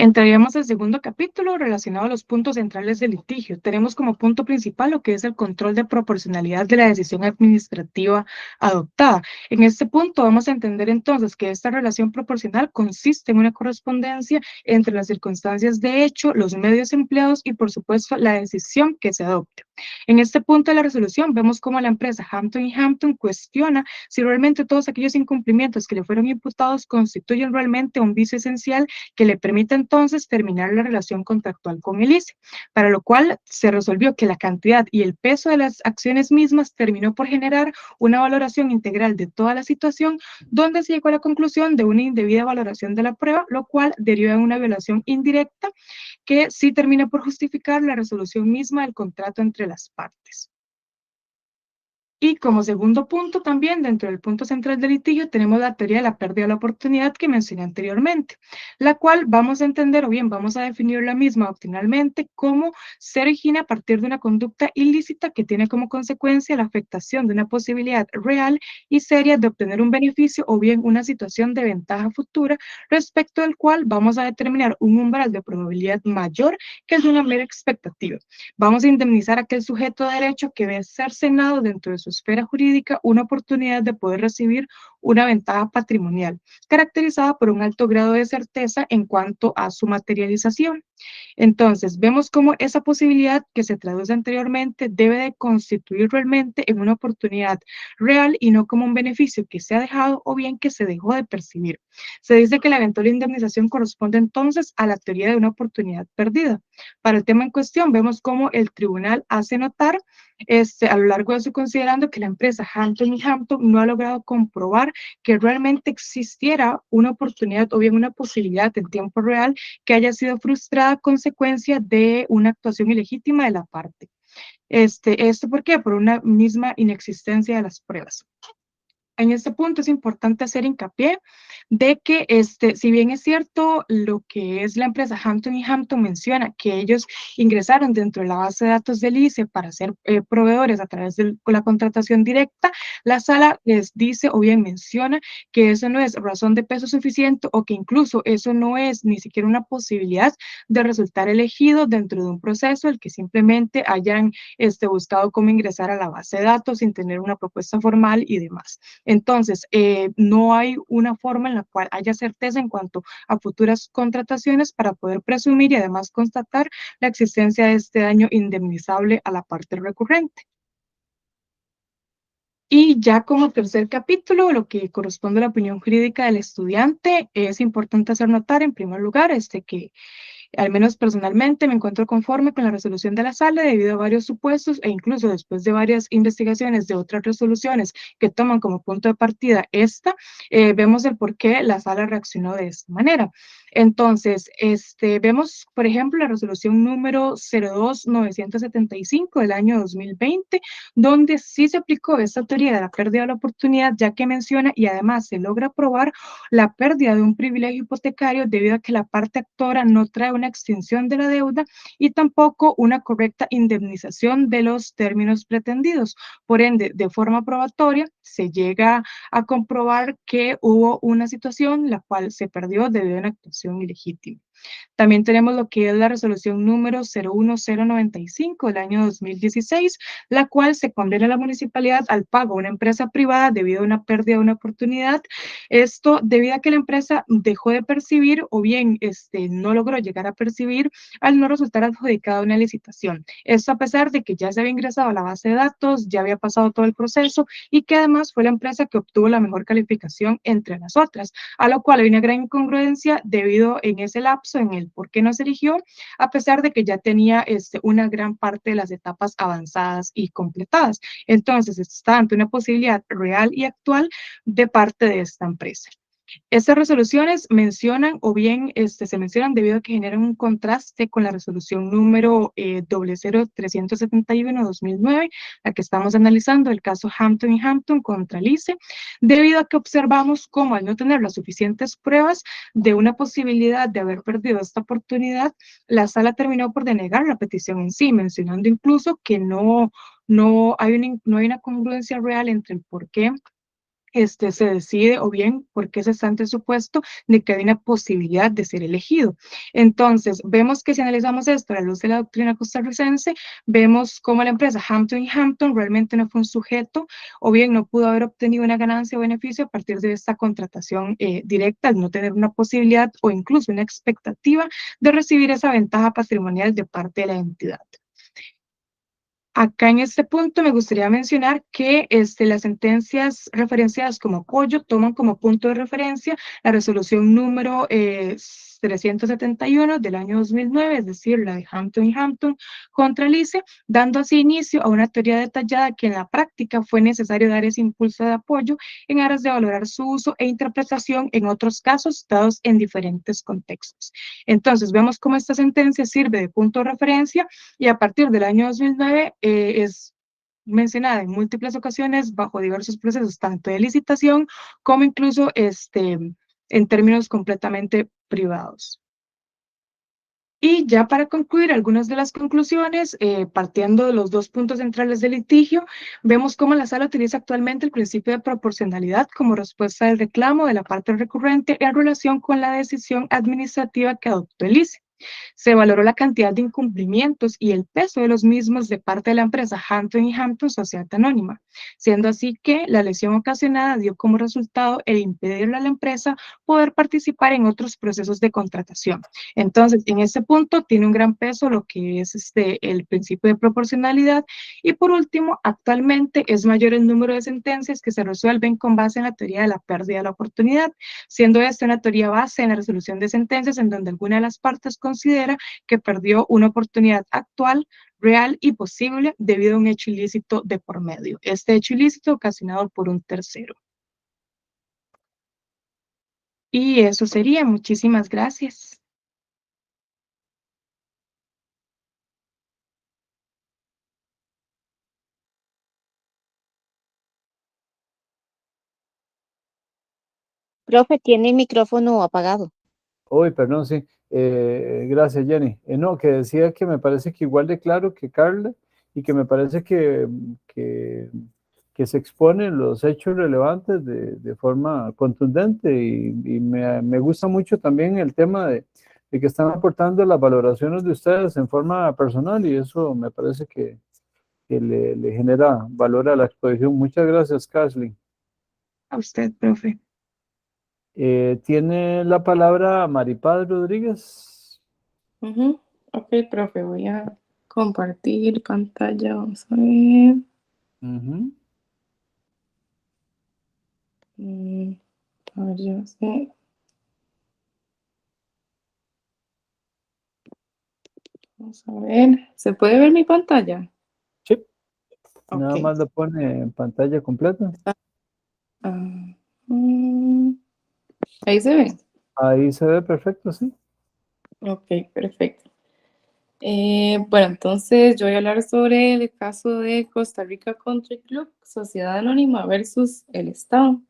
Entraríamos al segundo capítulo relacionado a los puntos centrales del litigio. Tenemos como punto principal lo que es el control de proporcionalidad de la decisión administrativa adoptada. En este punto vamos a entender entonces que esta relación proporcional consiste en una correspondencia entre las circunstancias de hecho, los medios empleados y por supuesto la decisión que se adopte. En este punto de la resolución vemos cómo la empresa Hampton & Hampton cuestiona si realmente todos aquellos incumplimientos que le fueron imputados constituyen realmente un vicio esencial que le permite entonces terminar la relación contractual con el ICE, para lo cual se resolvió que la cantidad y el peso de las acciones mismas terminó por generar una valoración integral de toda la situación, donde se llegó a la conclusión de una indebida valoración de la prueba, lo cual deriva en una violación indirecta que sí termina por justificar la resolución misma del contrato entre las partes. Y como segundo punto también, dentro del punto central del litigio, tenemos la teoría de la pérdida de la oportunidad que mencioné anteriormente, la cual vamos a entender o bien vamos a definir la misma opcionalmente como se origina a partir de una conducta ilícita que tiene como consecuencia la afectación de una posibilidad real y seria de obtener un beneficio o bien una situación de ventaja futura respecto del cual vamos a determinar un umbral de probabilidad mayor que el de una mera expectativa. Vamos a indemnizar a aquel sujeto de derecho que ve cercenado dentro de su esfera jurídica una oportunidad de poder recibir una ventaja patrimonial, caracterizada por un alto grado de certeza en cuanto a su materialización. Entonces, vemos cómo esa posibilidad que se traduce anteriormente debe de constituir realmente en una oportunidad real y no como un beneficio que se ha dejado o bien que se dejó de percibir. Se dice que la eventual indemnización corresponde entonces a la teoría de una oportunidad perdida. Para el tema en cuestión, vemos cómo el tribunal hace notar a lo largo de su considerando que la empresa Hampton & Hampton no ha logrado comprobar que realmente existiera una oportunidad o bien una posibilidad en tiempo real que haya sido frustrada a consecuencia de una actuación ilegítima de la parte. ¿Esto por qué? Por una misma inexistencia de las pruebas. En este punto es importante hacer hincapié de que, si bien es cierto, lo que es la empresa Hampton & Hampton menciona que ellos ingresaron dentro de la base de datos del ICE para ser proveedores a través de la contratación directa, la sala les dice o bien menciona que eso no es razón de peso suficiente o que incluso eso no es ni siquiera una posibilidad de resultar elegido dentro de un proceso el que simplemente hayan buscado cómo ingresar a la base de datos sin tener una propuesta formal y demás. Entonces, no hay una forma en la cual haya certeza en cuanto a futuras contrataciones para poder presumir y además constatar la existencia de este daño indemnizable a la parte recurrente. Y ya como tercer capítulo, lo que corresponde a la opinión jurídica del estudiante, es importante hacer notar en primer lugar que al menos personalmente me encuentro conforme con la resolución de la sala debido a varios supuestos e incluso después de varias investigaciones de otras resoluciones que toman como punto de partida vemos el por qué la sala reaccionó de esta manera. Entonces, vemos, por ejemplo, la resolución número 02975 del año 2020, donde sí se aplicó esta teoría de la pérdida de la oportunidad, ya que menciona y además se logra probar la pérdida de un privilegio hipotecario debido a que la parte actora no trae una extinción de la deuda y tampoco una correcta indemnización de los términos pretendidos. Por ende, de forma probatoria, se llega a comprobar que hubo una situación la cual se perdió debido a una actuación ilegítima. También tenemos lo que es la resolución número 01095 del año 2016, la cual se condena a la municipalidad al pago a una empresa privada debido a una pérdida de una oportunidad. Esto debido a que la empresa dejó de percibir o bien no logró llegar a percibir al no resultar adjudicada una licitación. Esto a pesar de que ya se había ingresado a la base de datos, ya había pasado todo el proceso y que además fue la empresa que obtuvo la mejor calificación entre las otras, a lo cual hay una gran incongruencia debido en ese lapso en el por qué no se eligió, a pesar de que ya tenía una gran parte de las etapas avanzadas y completadas. Entonces, está ante una posibilidad real y actual de parte de esta empresa. Estas resoluciones mencionan o bien se mencionan debido a que generan un contraste con la resolución número 00371-2009, la que estamos analizando, el caso Hampton & Hampton contra el ICE, debido a que observamos cómo al no tener las suficientes pruebas de una posibilidad de haber perdido esta oportunidad, la sala terminó por denegar la petición en sí, mencionando incluso que no hay una congruencia real entre el por qué se decide o bien por qué se está ante el supuesto de que hay una posibilidad de ser elegido. Entonces, vemos que si analizamos esto a la luz de la doctrina costarricense, vemos cómo la empresa Hampton y Hampton realmente no fue un sujeto o bien no pudo haber obtenido una ganancia o beneficio a partir de esta contratación directa, al no tener una posibilidad o incluso una expectativa de recibir esa ventaja patrimonial de parte de la entidad. Acá en este punto me gustaría mencionar que las sentencias referenciadas como apoyo toman como punto de referencia la resolución número 371 del año 2009, es decir, la de Hampton y Hampton contra el ICE, dando así inicio a una teoría detallada que en la práctica fue necesario dar ese impulso de apoyo en aras de valorar su uso e interpretación en otros casos dados en diferentes contextos. Entonces, vemos cómo esta sentencia sirve de punto de referencia y a partir del año 2009 es mencionada en múltiples ocasiones bajo diversos procesos, tanto de licitación como incluso en términos completamente privados. Y ya para concluir, algunas de las conclusiones, partiendo de los dos puntos centrales del litigio, vemos cómo la sala utiliza actualmente el principio de proporcionalidad como respuesta del reclamo de la parte recurrente en relación con la decisión administrativa que adoptó el ICE. Se valoró la cantidad de incumplimientos y el peso de los mismos de parte de la empresa Hampton y Hampton Sociedad Anónima, siendo así que la lesión ocasionada dio como resultado el impedirle a la empresa poder participar en otros procesos de contratación. Entonces, en este punto tiene un gran peso lo que es el principio de proporcionalidad y por último, actualmente es mayor el número de sentencias que se resuelven con base en la teoría de la pérdida de la oportunidad, siendo esta una teoría base en la resolución de sentencias en donde alguna de las partes considera que perdió una oportunidad actual, real y posible debido a un hecho ilícito de por medio. Este hecho ilícito ocasionado por un tercero. Y eso sería. Muchísimas gracias. Profe, tiene el micrófono apagado. Uy, perdón, sí. Gracias, Jenny. No, que decía que me parece que igual de claro que Carla y que me parece que se exponen los hechos relevantes de forma contundente y me gusta mucho también el tema de que están aportando las valoraciones de ustedes en forma personal y eso me parece que le genera valor a la exposición. Muchas gracias, Kathleen. A usted, profe. Tiene la palabra Maripaz Rodríguez. Ok, profe, voy a compartir pantalla. Vamos a ver. A ver, yo no sé. Vamos a ver. ¿Se puede ver mi pantalla? Sí. Ok. Nada más lo pone en pantalla completa. Ahí se ve. Ahí se ve perfecto, sí. Ok, perfecto. Bueno, entonces yo voy a hablar sobre el caso de Costa Rica Country Club, Sociedad Anónima versus el Estado.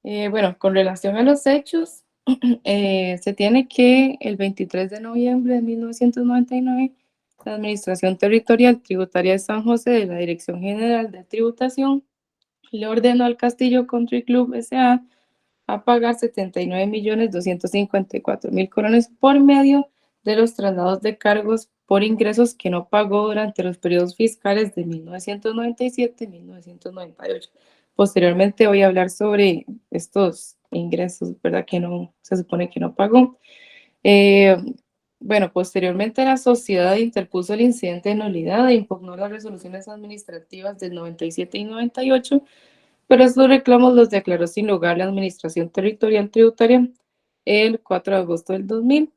Bueno, con relación a los hechos, se tiene que el 23 de noviembre de 1999, la Administración Territorial Tributaria de San José de la Dirección General de Tributación le ordenó al Castillo Country Club S.A. a pagar 79.254.000 colones por medio de los traslados de cargos por ingresos que no pagó durante los periodos fiscales de 1997 y 1998. Posteriormente voy a hablar sobre estos ingresos, ¿verdad? Que no se supone que no pagó. Bueno, posteriormente la sociedad interpuso el incidente de nulidad e impugnó las resoluciones administrativas del 97 y 98, pero estos reclamos los declaró sin lugar la Administración Territorial Tributaria el 4 de agosto del 2000.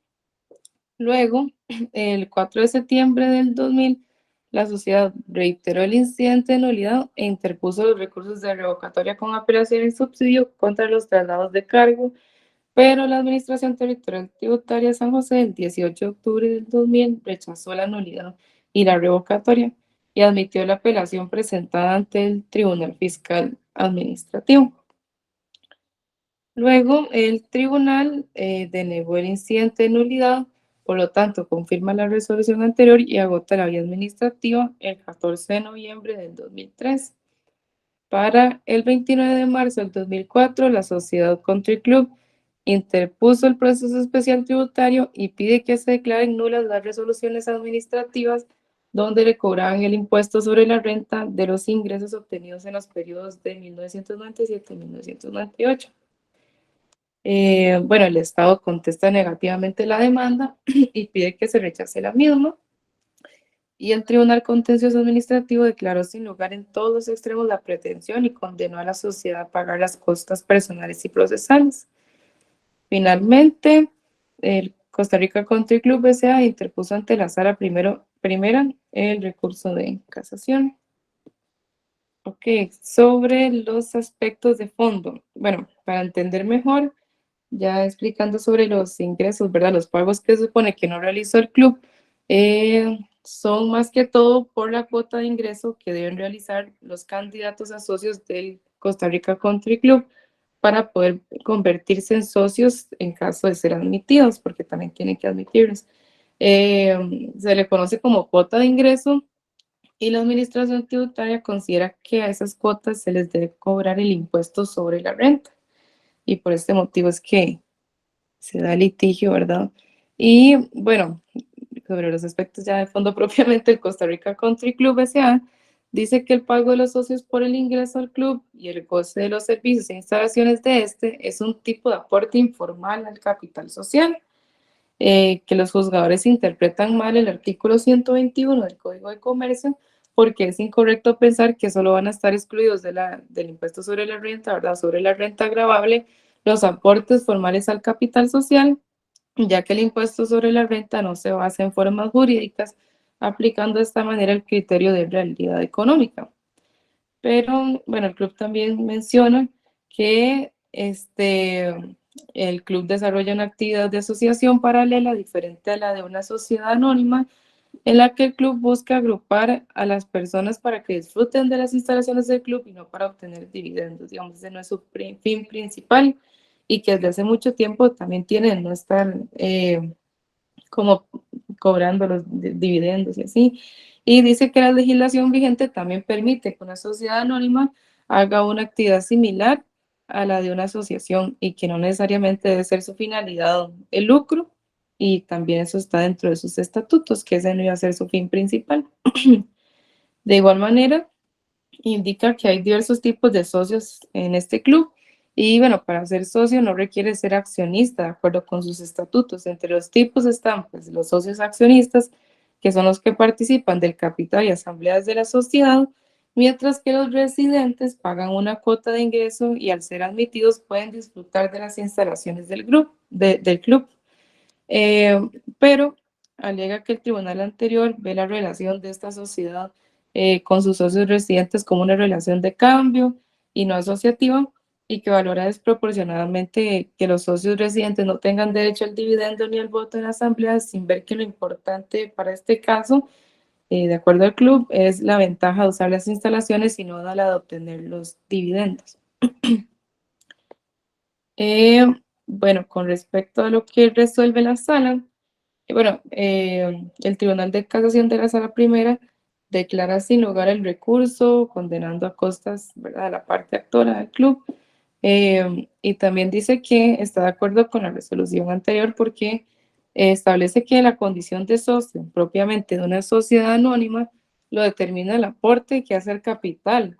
Luego, el 4 de septiembre del 2000, la sociedad reiteró el incidente de nulidad e interpuso los recursos de revocatoria con apelación y subsidio contra los traslados de cargo, pero la Administración Territorial Tributaria de San José el 18 de octubre del 2000 rechazó la nulidad y la revocatoria y admitió la apelación presentada ante el Tribunal Fiscal Administrativo. Luego, el tribunal denegó el incidente de nulidad, por lo tanto, confirma la resolución anterior y agota la vía administrativa el 14 de noviembre del 2003. Para el 29 de marzo del 2004, la Sociedad Country Club interpuso el proceso especial tributario y pide que se declaren nulas las resoluciones administrativas donde le cobraban el impuesto sobre la renta de los ingresos obtenidos en los periodos de 1997 y 1998. Bueno, el Estado contesta negativamente la demanda y pide que se rechace la misma. Y el Tribunal Contencioso Administrativo declaró sin lugar en todos los extremos la pretensión y condenó a la sociedad a pagar las costas personales y procesales. Finalmente, el Costa Rica Country Club S.A. interpuso ante la Sala Primera el recurso de casación. Ok, sobre los aspectos de fondo. Bueno, para entender mejor, ya explicando sobre los ingresos, ¿verdad? Los pagos que se supone que no realizó el club, son más que todo por la cuota de ingreso que deben realizar los candidatos a socios del Costa Rica Country Club para poder convertirse en socios en caso de ser admitidos, porque también tienen que admitirlos. Se le conoce como cuota de ingreso y la administración tributaria considera que a esas cuotas se les debe cobrar el impuesto sobre la renta. Y por este motivo es que se da litigio, ¿verdad? Y bueno, sobre los aspectos ya de fondo propiamente, el Costa Rica Country Club S.A. dice que el pago de los socios por el ingreso al club y el goce de los servicios e instalaciones de este es un tipo de aporte informal al capital social, que los juzgadores interpretan mal el artículo 121 del Código de Comercio, porque es incorrecto pensar que solo van a estar excluidos del impuesto sobre la renta, ¿verdad? Sobre la renta gravable, los aportes formales al capital social, ya que el impuesto sobre la renta no se basa en formas jurídicas, aplicando de esta manera el criterio de realidad económica. Pero, bueno, el club también menciona que el club desarrolla una actividad de asociación paralela diferente a la de una sociedad anónima, en la que el club busca agrupar a las personas para que disfruten de las instalaciones del club y no para obtener dividendos. Digamos, ese no es su fin principal y que desde hace mucho tiempo también tienen no estar como cobrando los dividendos y así. Y dice que la legislación vigente también permite que una sociedad anónima haga una actividad similar a la de una asociación y que no necesariamente debe ser su finalidad el lucro, y también eso está dentro de sus estatutos, que ese no iba a ser su fin principal. De igual manera, indica que hay diversos tipos de socios en este club y bueno, para ser socio no requiere ser accionista de acuerdo con sus estatutos. Entre los tipos están pues, los socios accionistas, que son los que participan del capital y asambleas de la sociedad, mientras que los residentes pagan una cuota de ingreso y al ser admitidos pueden disfrutar de las instalaciones del club. Pero alega que el tribunal anterior ve la relación de esta sociedad con sus socios residentes como una relación de cambio y no asociativa, y que valora desproporcionadamente que los socios residentes no tengan derecho al dividendo ni al voto en la asamblea, sin ver que lo importante para este caso, de acuerdo al club, es la ventaja de usar las instalaciones y no la de obtener los dividendos. Bueno, con respecto a lo que resuelve la sala, bueno, el Tribunal de Casación de la Sala Primera declara sin lugar el recurso, condenando a costas, ¿verdad?, a la parte actora del club, y también dice que está de acuerdo con la resolución anterior porque establece que la condición de socio propiamente de una sociedad anónima lo determina el aporte que hace al capital,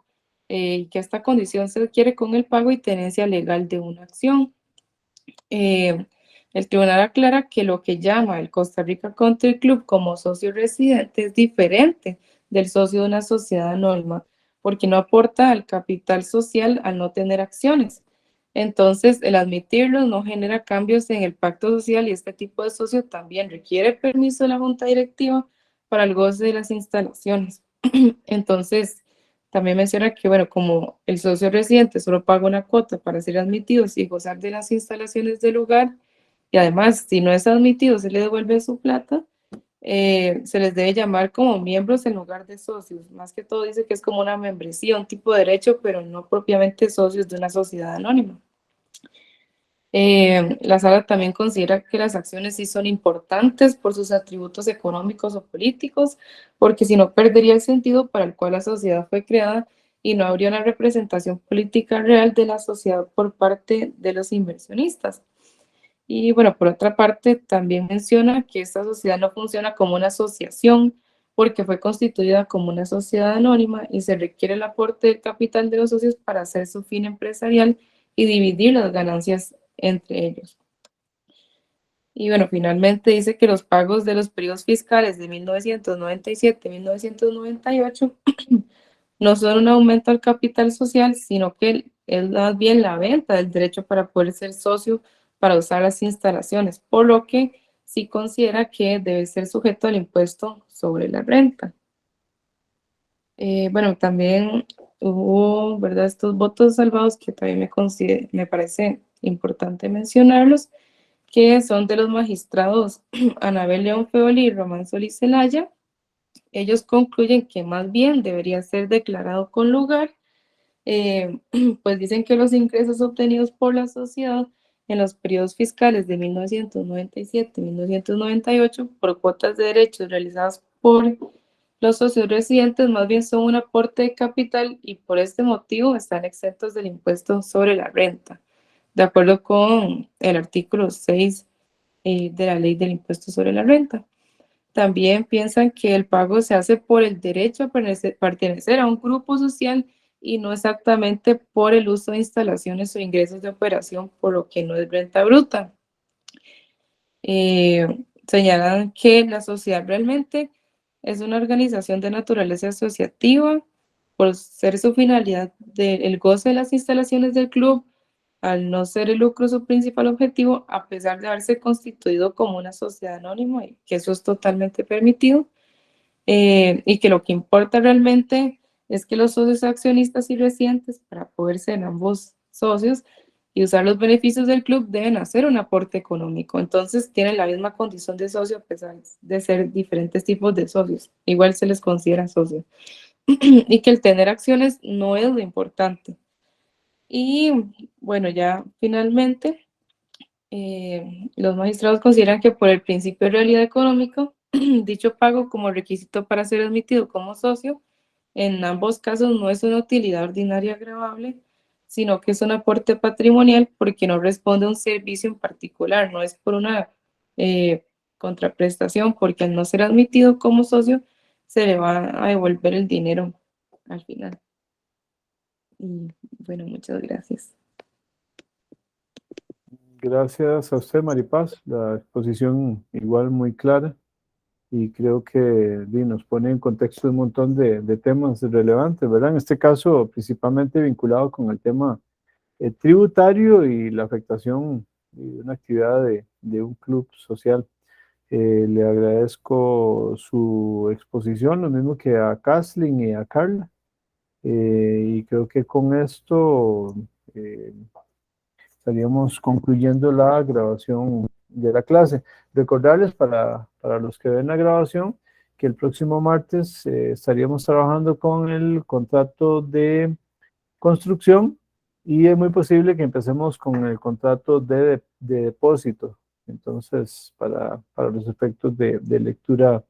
y que esta condición se adquiere con el pago y tenencia legal de una acción. El tribunal aclara que lo que llama el Costa Rica Country Club como socio residente es diferente del socio de una sociedad anónima, porque no aporta al capital social al no tener acciones. Entonces, el admitirlo no genera cambios en el pacto social y este tipo de socio también requiere permiso de la junta directiva para el goce de las instalaciones. Entonces, también menciona que, bueno, como el socio residente solo paga una cuota para ser admitidos y gozar de las instalaciones del lugar, y además, si no es admitido, se le devuelve su plata, se les debe llamar como miembros en lugar de socios. Más que todo dice que es como una membresía, un tipo de derecho, pero no propiamente socios de una sociedad anónima. La sala también considera que las acciones sí son importantes por sus atributos económicos o políticos, porque si no perdería el sentido para el cual la sociedad fue creada y no habría una representación política real de la sociedad por parte de los inversionistas. Y bueno, por otra parte, también menciona que esta sociedad no funciona como una asociación porque fue constituida como una sociedad anónima y se requiere el aporte del capital de los socios para hacer su fin empresarial y dividir las ganancias entre ellos. Y bueno, finalmente dice que los pagos de los periodos fiscales de 1997 y 1998 no son un aumento al capital social, sino que es más bien la venta del derecho para poder ser socio para usar las instalaciones, por lo que sí considera que debe ser sujeto al impuesto sobre la renta. Bueno, también hubo, ¿verdad?, estos votos salvados que también me parece importante mencionarlos, que son de los magistrados Anabel León Feoli y Román Solís Zelaya. Ellos concluyen que más bien debería ser declarado con lugar, pues dicen que los ingresos obtenidos por la sociedad en los periodos fiscales de 1997 y 1998 por cuotas de derechos realizadas por los socios residentes más bien son un aporte de capital y por este motivo están exentos del impuesto sobre la renta, de acuerdo con el artículo 6 de la ley del impuesto sobre la renta. También piensan que el pago se hace por el derecho a pertenecer a un grupo social y no exactamente por el uso de instalaciones o ingresos de operación, por lo que no es renta bruta. Señalan que la sociedad realmente es una organización de naturaleza asociativa, por ser su finalidad el goce de las instalaciones del club, al no ser el lucro su principal objetivo, a pesar de haberse constituido como una sociedad anónima, y que eso es totalmente permitido, y que lo que importa realmente es que los socios accionistas y residentes, para poder ser ambos socios y usar los beneficios del club, deben hacer un aporte económico. Entonces tienen la misma condición de socio a pesar de ser diferentes tipos de socios. Igual se les considera socio. Y que el tener acciones no es lo importante. Y bueno, ya finalmente, los magistrados consideran que por el principio de realidad económica, dicho pago como requisito para ser admitido como socio, en ambos casos no es una utilidad ordinaria agravable, sino que es un aporte patrimonial porque no responde a un servicio en particular, no es por una contraprestación, porque al no ser admitido como socio, se le va a devolver el dinero al final. Y bueno, muchas gracias. Gracias a usted, Maripaz. La exposición igual muy clara y creo que nos pone en contexto un montón de temas relevantes, ¿verdad? En este caso, principalmente vinculado con el tema tributario y la afectación de una actividad de un club social. Le agradezco su exposición, lo mismo que a Kathleen y a Carla. Y creo que con esto estaríamos concluyendo la grabación de la clase. Recordarles para los que ven la grabación que el próximo martes estaríamos trabajando con el contrato de construcción y es muy posible que empecemos con el contrato de depósito. Entonces, para los efectos de lectura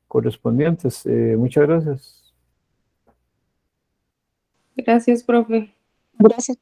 correspondientes. Muchas gracias. Gracias, profe. Gracias.